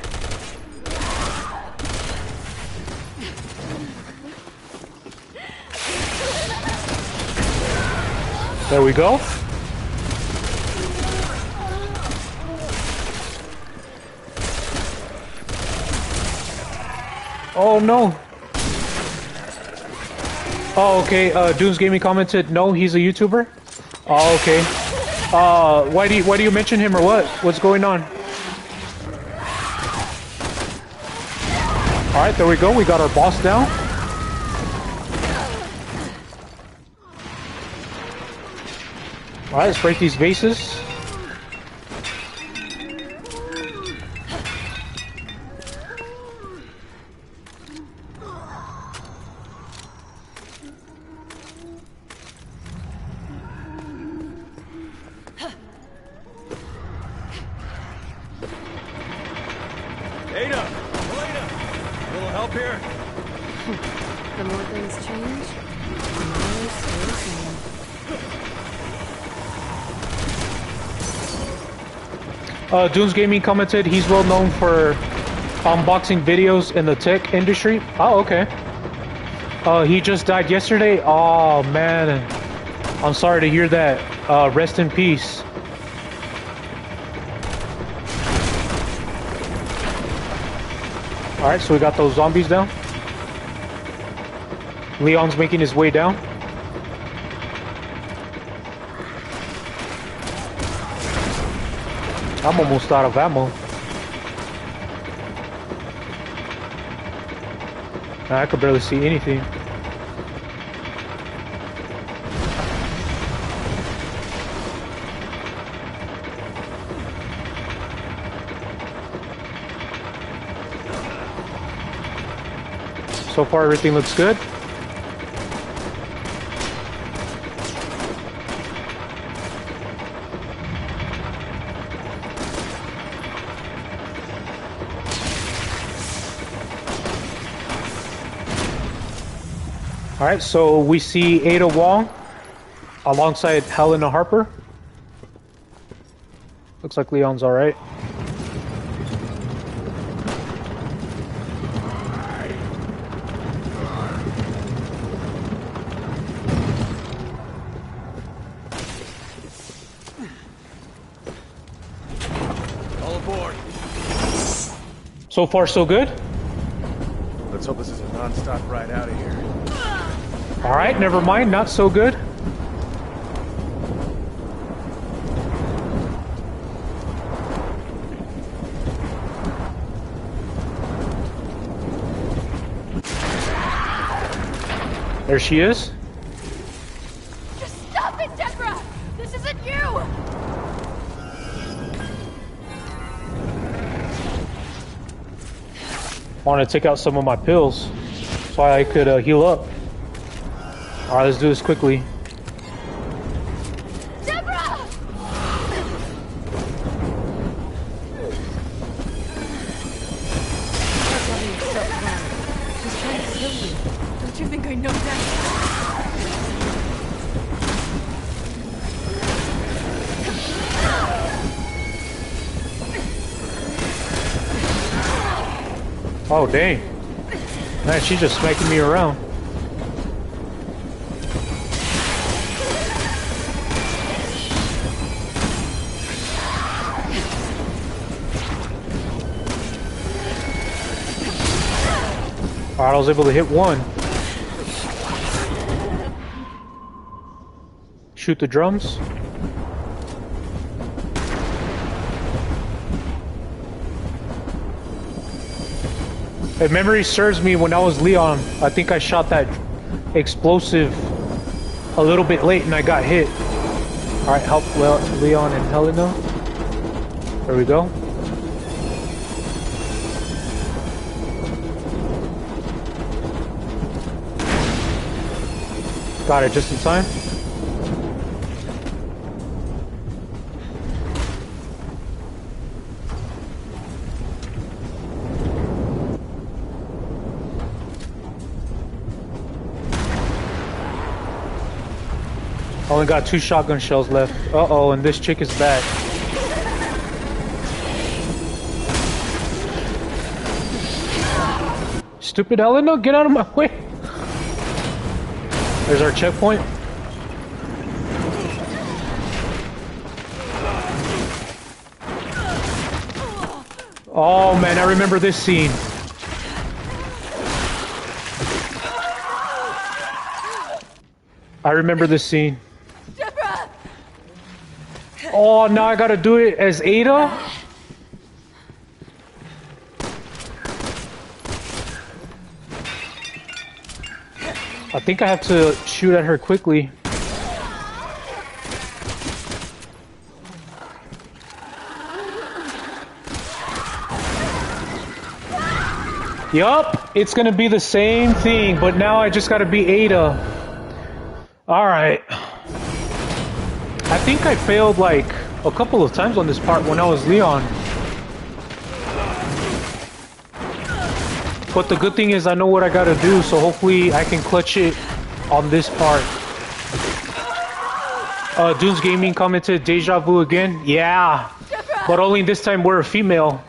There we go. Oh no. Oh, okay. Dunes Gaming commented, no, he's a YouTuber. Oh, okay. Why do you mention him or what? What's going on? All right, there we go. We got our boss down. All right, let's break these vases. The more things change, the more they stay the same. Dunes Gaming commented he's well known for unboxing videos in the tech industry. Oh, okay. He just died yesterday. Oh man, I'm sorry to hear that. Rest in peace. All right, so we got those zombies down. Leon's making his way down. I'm almost out of ammo. I could barely see anything. So far, everything looks good. Alright, so we see Ada Wong alongside Helena Harper. Looks like Leon's alright. All aboard. So far, so good. Let's hope this is a non-stop ride out of here. Alright, never mind, not so good. There she is. Just stop it, Deborah! This isn't you! I want to take out some of my pills so I could heal up. Alright, let's do this quickly. Deborah! He's trying to kill you. Don't you think I know that? Oh, dang. Man, she's just smacking me around. Alright, I was able to hit one. Shoot the drums. If memory serves me, when I was Leon, I think I shot that explosive a little bit late and I got hit. Alright, help Leon and Helena. There we go. Got it just in time. Only got 2 shotgun shells left. Uh-oh, and this chick is back. Stupid Helena, get out of my way! There's our checkpoint. Oh man, I remember this scene. I remember this scene. Oh, now I gotta do it as Ada? I think I have to shoot at her quickly. Yup, it's gonna be the same thing, but now I just gotta be Ada. Alright. I think I failed like a couple of times on this part when I was Leon. But the good thing is I know what I gotta do, so hopefully I can clutch it on this part. Dunes Gaming commented, deja vu again? Yeah, but only this time we're a female.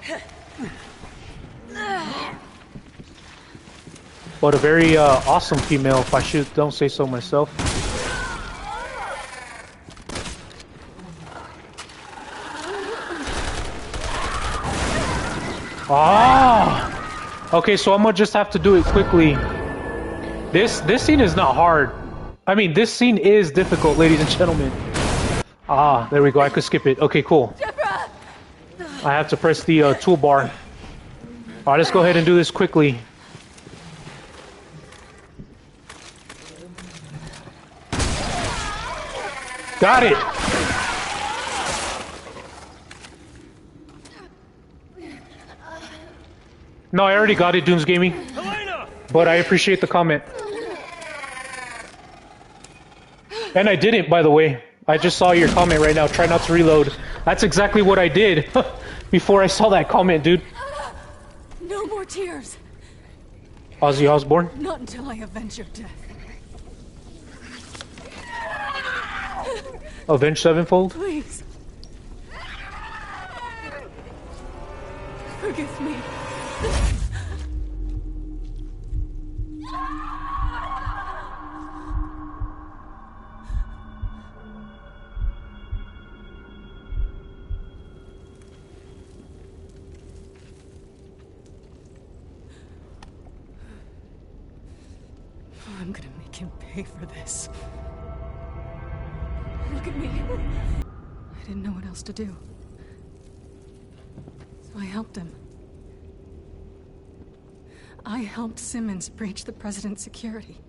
But a very awesome female, if I don't say so myself. Ah! Okay, so I'm gonna just have to do it quickly. This scene is not hard. I mean, this scene is difficult, ladies and gentlemen. Ah, there we go. I could skip it. Okay, cool. I have to press the toolbar. Alright, let's go ahead and do this quickly. Got it! No, I already got it, Dunes Gaming. But I appreciate the comment. And I didn't, by the way. I just saw your comment right now. Try not to reload. That's exactly what I did before I saw that comment, dude. No more tears. Ozzy Osbourne. Not until I avenge your death. Avenged Sevenfold. Please. Forgive me. I'm gonna make him pay for this. Look at me. I didn't know what else to do. So I helped him. I helped Simmons breach the president's security.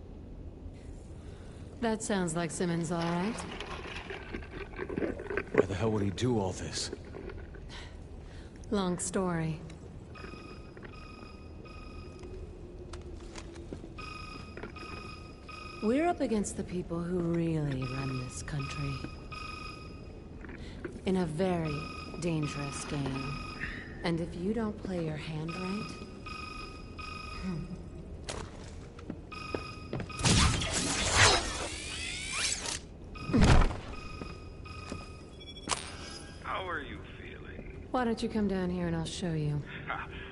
That sounds like Simmons, all right. Why the hell would he do all this? Long story. We're up against the people who really run this country. In a very dangerous game. And if you don't play your hand right... How are you feeling? Why don't you come down here and I'll show you.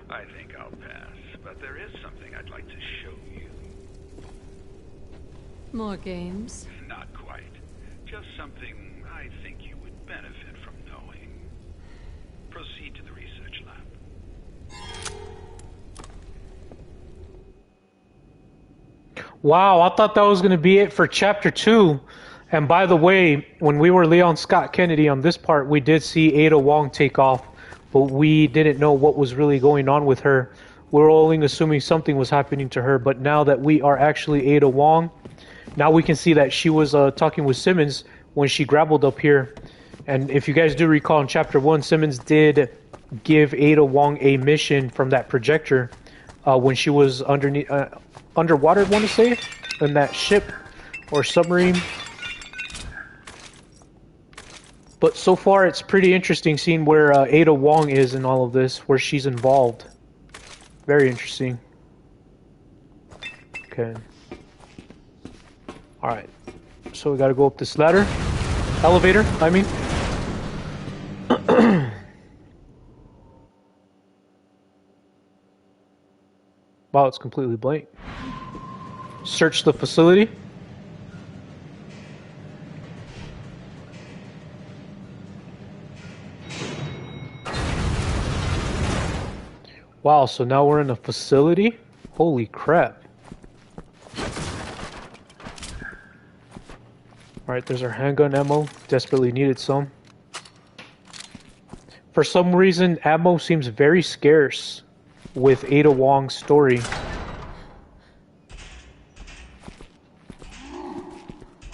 I think I'll pass, but there is something I'd like to show you. More games? Not quite. Just something I think you would benefit from knowing. Proceed to the research lab. Wow, I thought that was going to be it for Chapter 2. And by the way, when we were Leon Scott Kennedy on this part, we did see Ada Wong take off, but we didn't know what was really going on with her. We were only assuming something was happening to her, but now that we are actually Ada Wong, now we can see that she was talking with Simmons when she grappled up here. And if you guys do recall in Chapter 1, Simmons did give Ada Wong a mission from that projector when she was underwater, I want to say, in that ship or submarine. But so far, it's pretty interesting seeing where Ada Wong is in all of this, where she's involved. Very interesting. Okay. Alright. So we gotta go up this ladder. Elevator, I mean. Wow, it's completely blank. Search the facility. Wow, so now we're in a facility? Holy crap. Alright, there's our handgun ammo. Desperately needed some. For some reason, ammo seems very scarce with Ada Wong's story.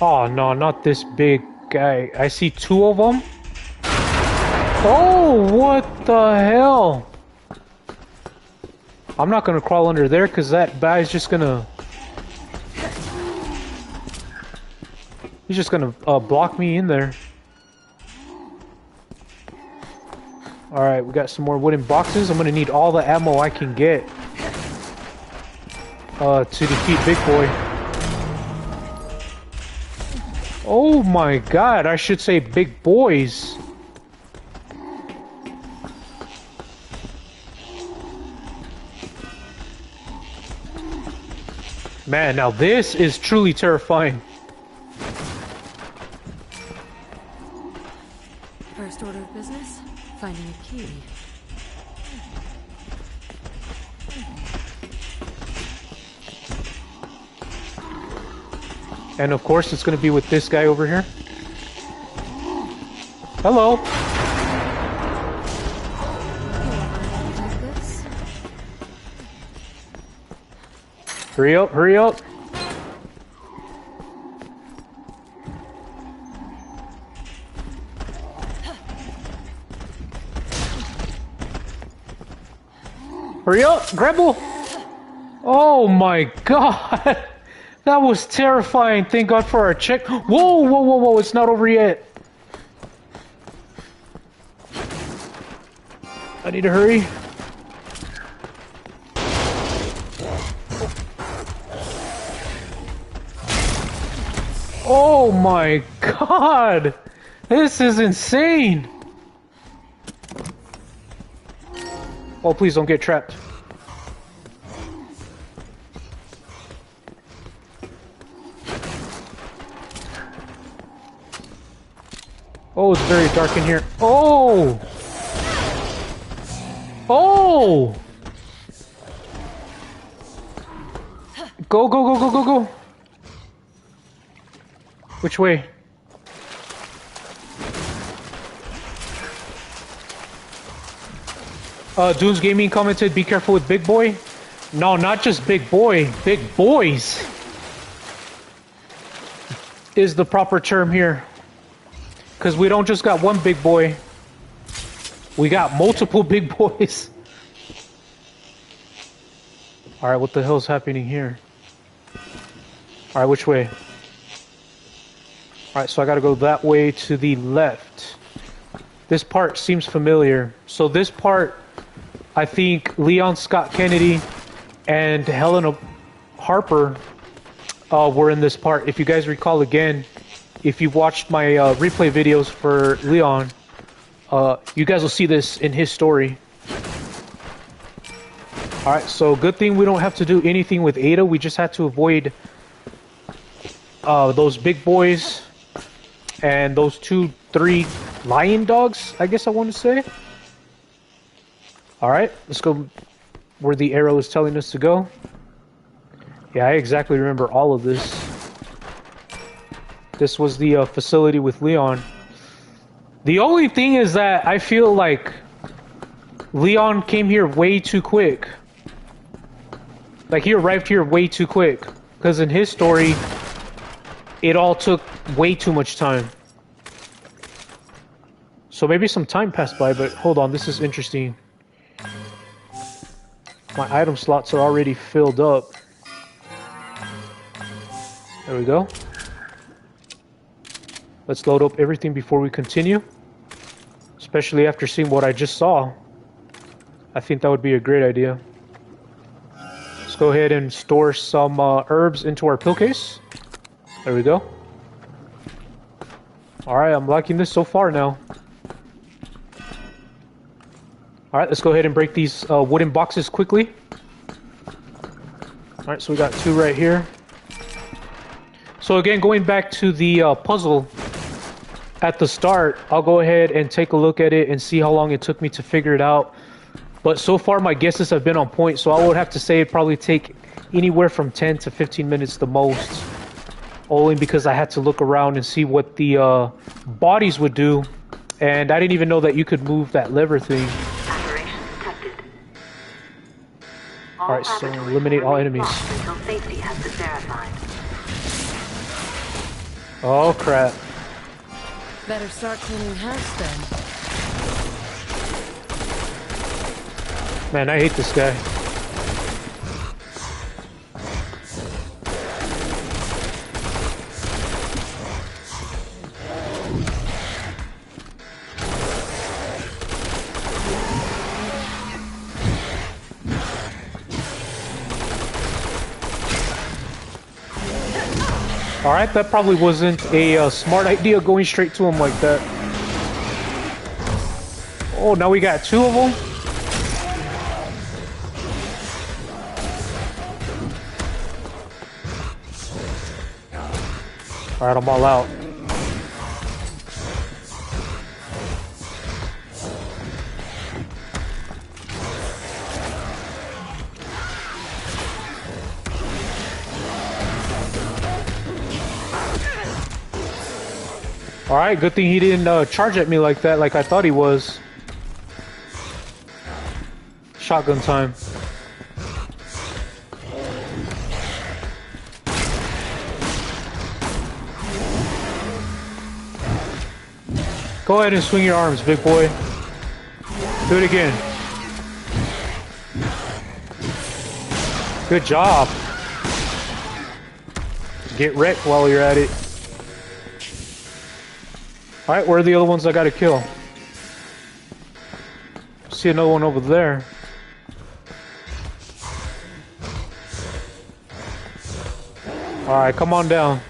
Oh no, not this big guy. I see two of them. Oh, what the hell? I'm not gonna crawl under there because that guy's just gonna... He's just gonna block me in there. Alright, we got some more wooden boxes. I'm gonna need all the ammo I can get to defeat Big Boy. Oh my god, I should say big boys. Man, now this is truly terrifying. First order of business? Finding a key. And of course it's gonna be with this guy over here. Hello. Like this? Hurry up, hurry up. Hurry up, grapple! Oh my god! That was terrifying. Thank God for our check. Whoa, whoa, whoa, whoa, it's not over yet. I need to hurry. Oh my god! This is insane! Oh, please don't get trapped. Oh, it's very dark in here. Oh! Oh! Go, go, go, go, go, go! Which way? Dunes Gaming commented, be careful with Big Boy. No, not just Big Boy. Big Boys is the proper term here. Because we don't just got one big boy. We got multiple big boys. Alright, what the hell's happening here? Alright, which way? Alright, so I gotta go that way to the left. This part seems familiar. So this part, I think Leon Scott Kennedy and Helena Harper were in this part. If you guys recall again, if you've watched my replay videos for Leon, you guys will see this in his story. Alright, so good thing we don't have to do anything with Ada. We just had to avoid those big boys and those 2-3 lion dogs, I guess I want to say. Alright, let's go where the arrow is telling us to go. Yeah, I exactly remember all of this. This was the facility with Leon. The only thing is that I feel like Leon came here way too quick. Like, he arrived here way too quick. Because in his story, it all took way too much time. So maybe some time passed by, but hold on, this is interesting. My item slots are already filled up. There we go. Let's load up everything before we continue. Especially after seeing what I just saw. I think that would be a great idea. Let's go ahead and store some herbs into our pill case. There we go. Alright, I'm liking this so far now. Alright, let's go ahead and break these wooden boxes quickly. Alright, so we got 2 right here. So again, going back to the puzzle at the start, I'll go ahead and take a look at it and see how long it took me to figure it out. But so far my guesses have been on point, so I would have to say it'd probably take anywhere from 10 to 15 minutes the most. Only because I had to look around and see what the bodies would do. And I didn't even know that you could move that lever thing. Alright, so eliminate all enemies. Until safety has been verified. Oh crap. Better start cleaning the house then. Man, I hate this guy. Alright, that probably wasn't a smart idea going straight to him like that. Oh, now we got 2 of them? Alright, I'm all out. Alright, good thing he didn't charge at me like that, like I thought he was. Shotgun time. Go ahead and swing your arms, big boy. Do it again. Good job. Get wrecked while you're at it. Alright, where are the other ones I gotta kill? See another one over there. Alright, come on down.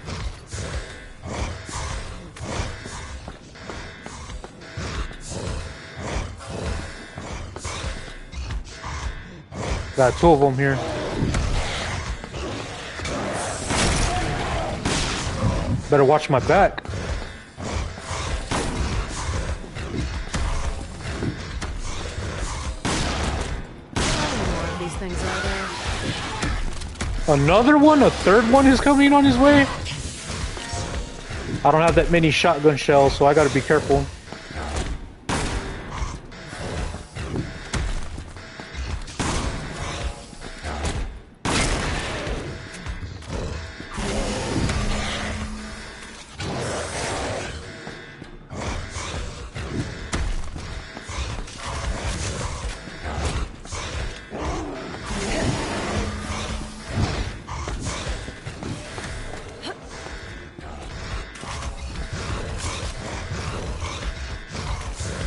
Got 2 of them here. Better watch my back. Another one? A third one is coming on his way? I don't have that many shotgun shells, so I gotta be careful.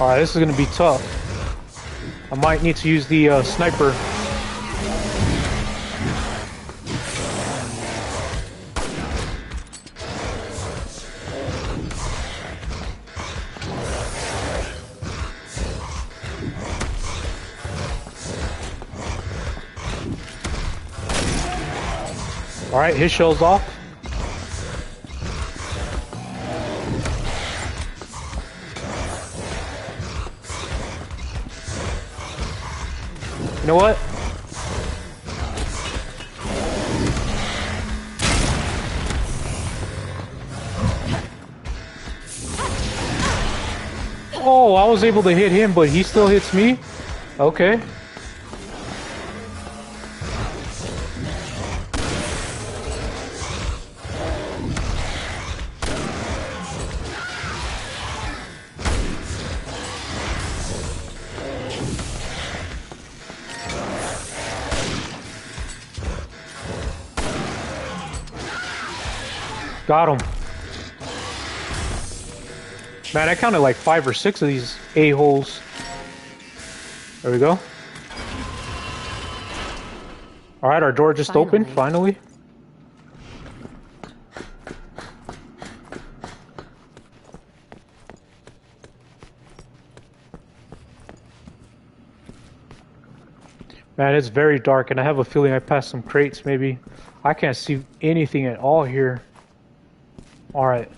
Alright, this is gonna be tough. I might need to use the sniper. Alright, his shell's off. You know what? Oh, I was able to hit him, but he still hits me? Okay. Got him. Man, I counted like 5 or 6 of these a-holes. There we go. Alright, our door just opened, finally. Man, it's very dark, and I have a feeling I passed some crates, maybe. I can't see anything at all here. Alright.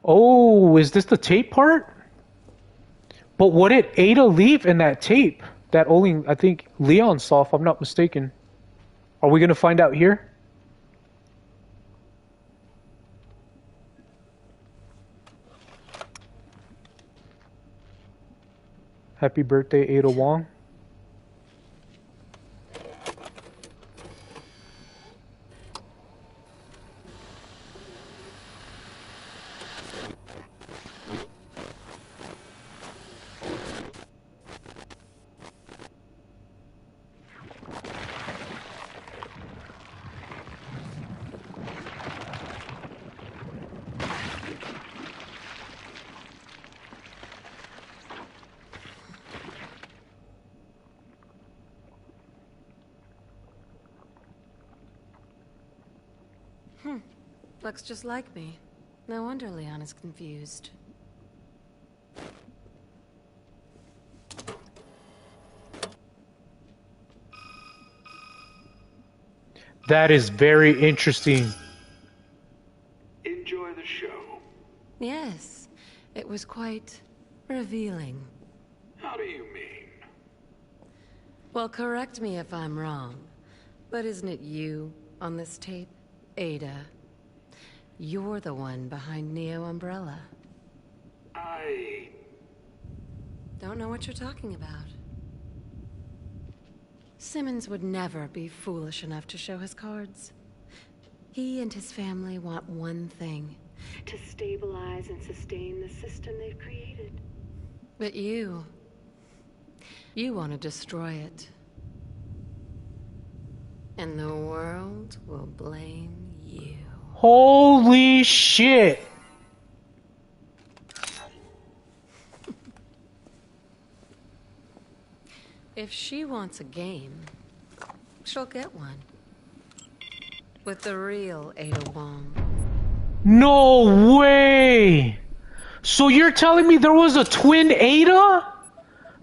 Oh, is this the tape part? But what did Ada leave in that tape? That only, I think, Leon saw, if I'm not mistaken. Are we going to find out here? Happy birthday, Ada Wong. Looks just like me. No wonder Leon is confused. That is very interesting. Enjoy the show. Yes, it was quite revealing. How do you mean? Well, correct me if I'm wrong, but isn't it you on this tape, Ada? You're the one behind Neo Umbrella. I Don't know what you're talking about. Simmons would never be foolish enough to show his cards. He and his family want one thing. To stabilize and sustain the system they've created. But you want to destroy it. And the world will blame you. Holy shit! If she wants a game, she'll get one. With the real Ada Wong. No way! So you're telling me there was a twin Ada?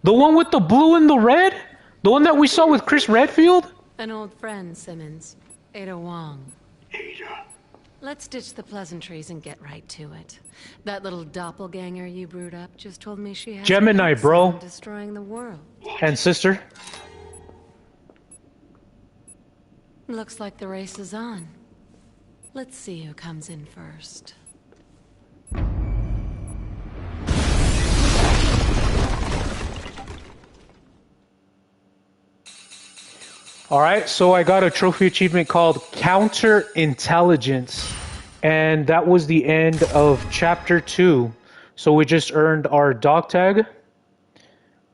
The one with the blue and the red? The one that we saw with Chris Redfield? An old friend, Simmons. Ada Wong. Ada. Let's ditch the pleasantries and get right to it. That little doppelganger you brewed up just told me she has Gemini, hopes bro. on destroying the world. And sister? Looks like the race is on. Let's see who comes in first. Alright, so I got a trophy achievement called Counterintelligence. And that was the end of Chapter 2. So we just earned our dog tag.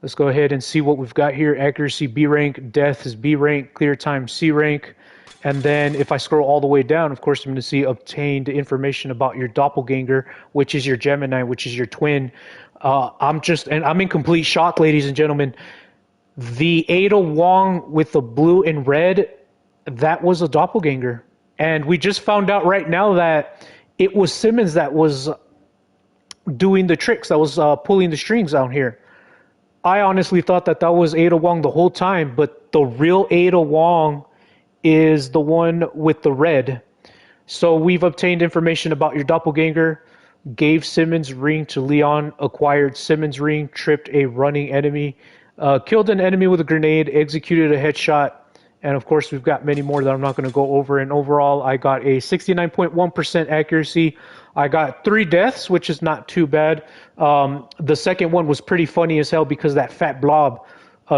Let's go ahead and see what we've got here. Accuracy B rank, death is B rank, clear time C rank. And then if I scroll all the way down, of course, I'm going to see obtained information about your doppelganger, which is your Gemini, which is your twin. I'm in complete shock, ladies and gentlemen. The Ada Wong with the blue and red, that was a doppelganger. And we just found out right now that it was Simmons that was doing the tricks, that was pulling the strings out here. I honestly thought that that was Ada Wong the whole time, but the real Ada Wong is the one with the red. So we've obtained information about your doppelganger, gave Simmons' ring to Leon, acquired Simmons' ring, tripped a running enemy, killed an enemy with a grenade, executed a headshot, and of course we've got many more that I'm not going to go over. And overall, I got a 69.1% accuracy. I got 3 deaths, which is not too bad. The second one was pretty funny as hell because that fat blob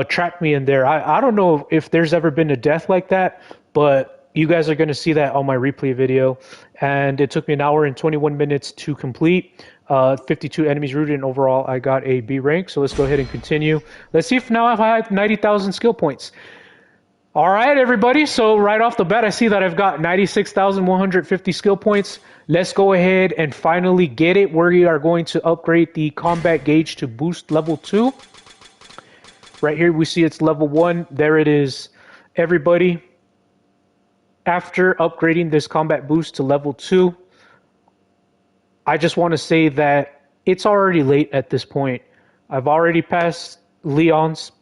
trapped me in there. I don't know if there's ever been a death like that, but you guys are going to see that on my replay video. And it took me 1 hour and 21 minutes to complete. 52 enemies rooted, and overall I got a B rank. So let's go ahead and continue. Let's see if now I have 90,000 skill points. All right, everybody. So right off the bat, I see that I've got 96,150 skill points. Let's go ahead and finally get it. We are going to upgrade the combat gauge to boost level 2. Right here, we see it's level 1. There it is, everybody. After upgrading this combat boost to level 2, I just want to say that it's already late at this point. I've already passed Leon's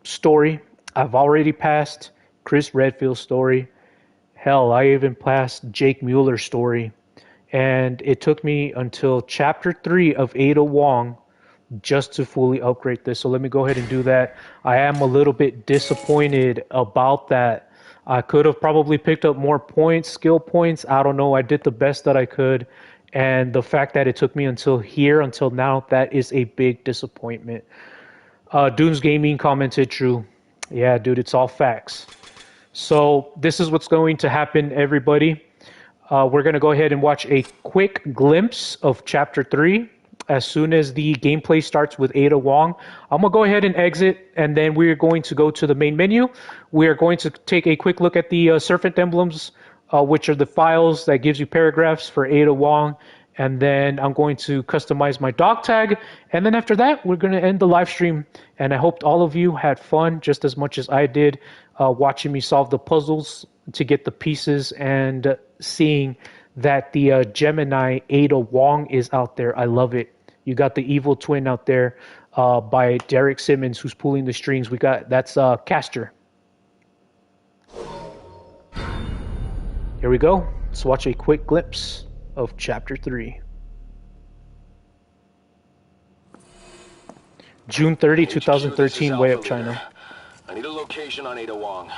story. I've already passed Chris Redfield's story. Hell, I even passed Jake Mueller's story. And it took me until chapter 3 of Ada Wong just to fully upgrade this. So let me go ahead and do that. I am a little bit disappointed about that. I could have probably picked up more points, skill points. I don't know. I did the best that I could. And the fact that it took me until now, that is a big disappointment. Dunes Gaming commented true. Yeah, dude, it's all facts. So this is what's going to happen, everybody. We're going to go ahead and watch a quick glimpse of Chapter 3. As soon as the gameplay starts with Ada Wong, I'm going to go ahead and exit, and then we're going to go to the main menu. We are going to take a quick look at the serpent emblems, which are the files that gives you paragraphs for Ada Wong. And then I'm going to customize my dog tag. And then after that, we're going to end the live stream. And I hope all of you had fun just as much as I did watching me solve the puzzles to get the pieces and seeing that the Gemini Ada Wong is out there. I love it. You got the evil twin out there by Derek Simmons, who's pulling the strings. That's Castor. Here we go. Let's watch a quick glimpse of Chapter 3. June 30, 2013, way up China. I need a location on Ada Wong.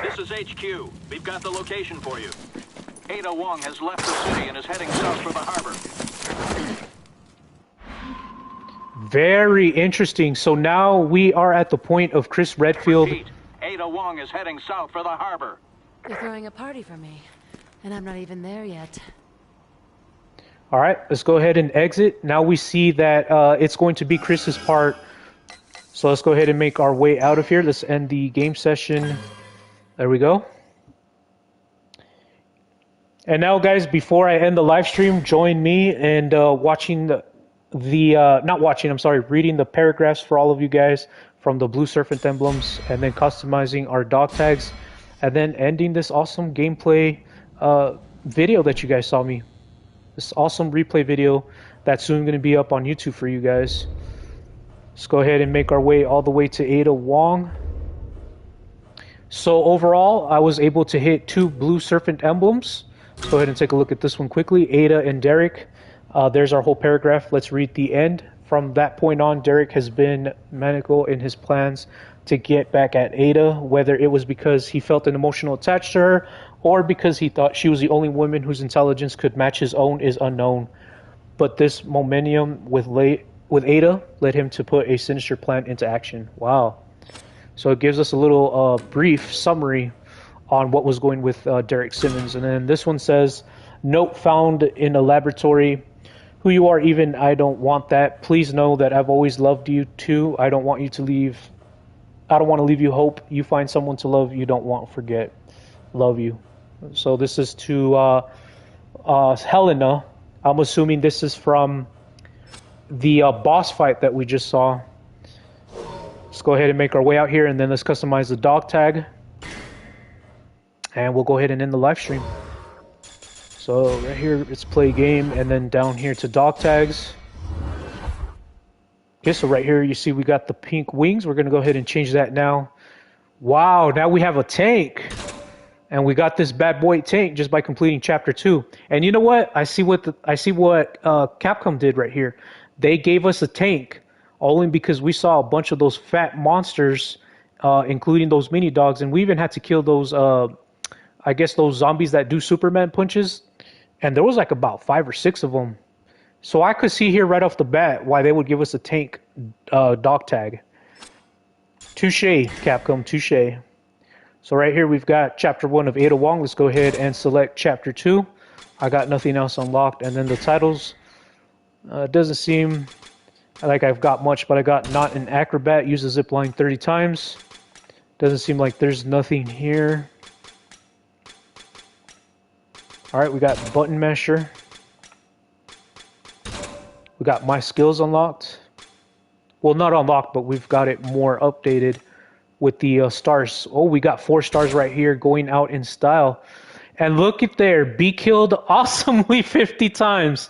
This is HQ. We've got the location for you. Ada Wong has left the city and is heading south for the harbor. Very interesting. So now we are at the point of Chris Redfield. Repeat, Ada Wong is heading south for the harbor. You're throwing a party for me, and I'm not even there yet. All right, let's go ahead and exit. Now we see that it's going to be Chris's part. So let's go ahead and make our way out of here. Let's end the game session. There we go. And now, guys, before I end the live stream, join me in reading the paragraphs for all of you guys from the blue serpent emblems, and then customizing our dog tags, and then ending this awesome gameplay video that you guys saw me. This awesome replay video that's soon going to be up on YouTube for you guys. Let's go ahead and make our way all the way to Ada Wong. So overall, I was able to hit 2 blue serpent emblems. Let's go ahead and take a look at this one quickly. Ada and Derek. There's our whole paragraph. Let's read the end. From that point on, Derek has been maniacal in his plans to get back at Ada, whether it was because he felt an emotional attachment to her or because he thought she was the only woman whose intelligence could match his own is unknown. But this momentum with Ada led him to put a sinister plan into action. Wow. So it gives us a little brief summary on what was going with Derek Simmons. And then this one says, note found in a laboratory. Who you are even, I don't want that. Please know that I've always loved you too. I don't want to leave you hope. You find someone to love you don't want to forget. Love you. So this is to Helena. I'm assuming this is from the boss fight that we just saw. Let's go ahead and make our way out here, and then let's customize the dog tag. And we'll go ahead and end the live stream. So right here, it's play game, and then down here to dog tags. Okay, so right here, you see we got the pink wings. We're going to go ahead and change that now. Wow, now we have a tank. And we got this bad boy tank just by completing Chapter 2. And you know what? I see what Capcom did right here. They gave us a tank only because we saw a bunch of those fat monsters, including those mini dogs, and we even had to kill those, I guess those zombies that do Superman punches. And there was like about 5 or 6 of them. So I could see here right off the bat why they would give us a tank dog tag. Touche, Capcom, touche. So right here we've got Chapter 1 of Ada Wong. Let's go ahead and select Chapter 2. I got nothing else unlocked. And then the titles. It doesn't seem like I've got much, but I got not an acrobat. Use a zip line 30 times. Doesn't seem like there's nothing here. Alright, we got button masher. We got my skills unlocked. Well, not unlocked, but we've got it more updated with the stars. Oh, we got 4 stars right here, going out in style. And look at there, be killed awesomely 50 times.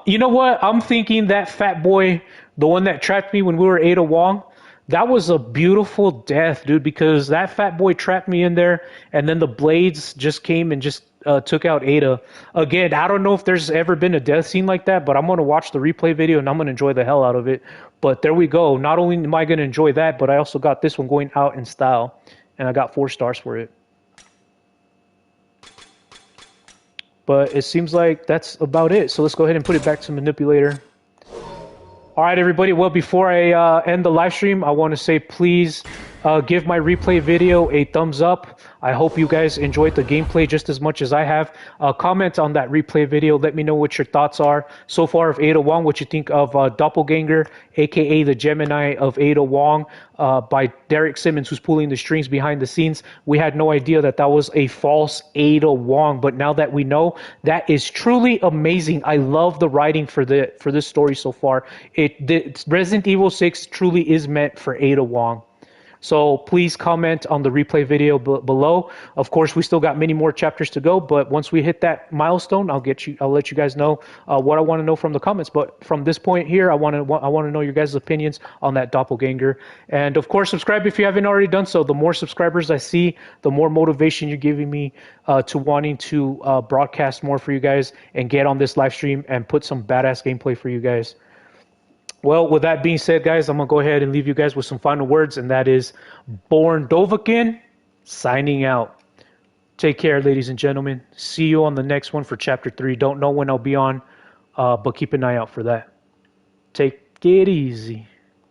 You know what? I'm thinking that fat boy, the one that trapped me when we were Ada Wong, that was a beautiful death, dude, because that fat boy trapped me in there, and then the blades just came and just took out Ada. Again, I don't know if there's ever been a death scene like that, but I'm going to watch the replay video and I'm going to enjoy the hell out of it. But there we go. Not only am I going to enjoy that, but I also got this one going out in style, and I got 4 stars for it. But it seems like that's about it. So let's go ahead and put it back to manipulator. All right, everybody. Well, before I end the live stream, I want to say please give my replay video a thumbs up. I hope you guys enjoyed the gameplay just as much as I have. Comment on that replay video. Let me know what your thoughts are so far of Ada Wong, what you think of Doppelganger, aka the Gemini of Ada Wong, by Derek Simmons, who's pulling the strings behind the scenes. We had no idea that that was a false Ada Wong, but now that we know, that is truly amazing. I love the writing for this story so far. Resident Evil 6 truly is meant for Ada Wong. So please comment on the replay video below. Of course, we still got many more chapters to go, but once we hit that milestone, I'll let you guys know what I want to know from the comments. But from this point here, I want to know your guys' opinions on that doppelganger. And of course, subscribe if you haven't already done so. The more subscribers I see, the more motivation you're giving me to wanting to broadcast more for you guys and get on this live stream and put some badass gameplay for you guys. Well, with that being said, guys, I'm going to go ahead and leave you guys with some final words, and that is BornDovahkiin signing out. Take care, ladies and gentlemen. See you on the next one for Chapter 3. Don't know when I'll be on, but keep an eye out for that. Take it easy.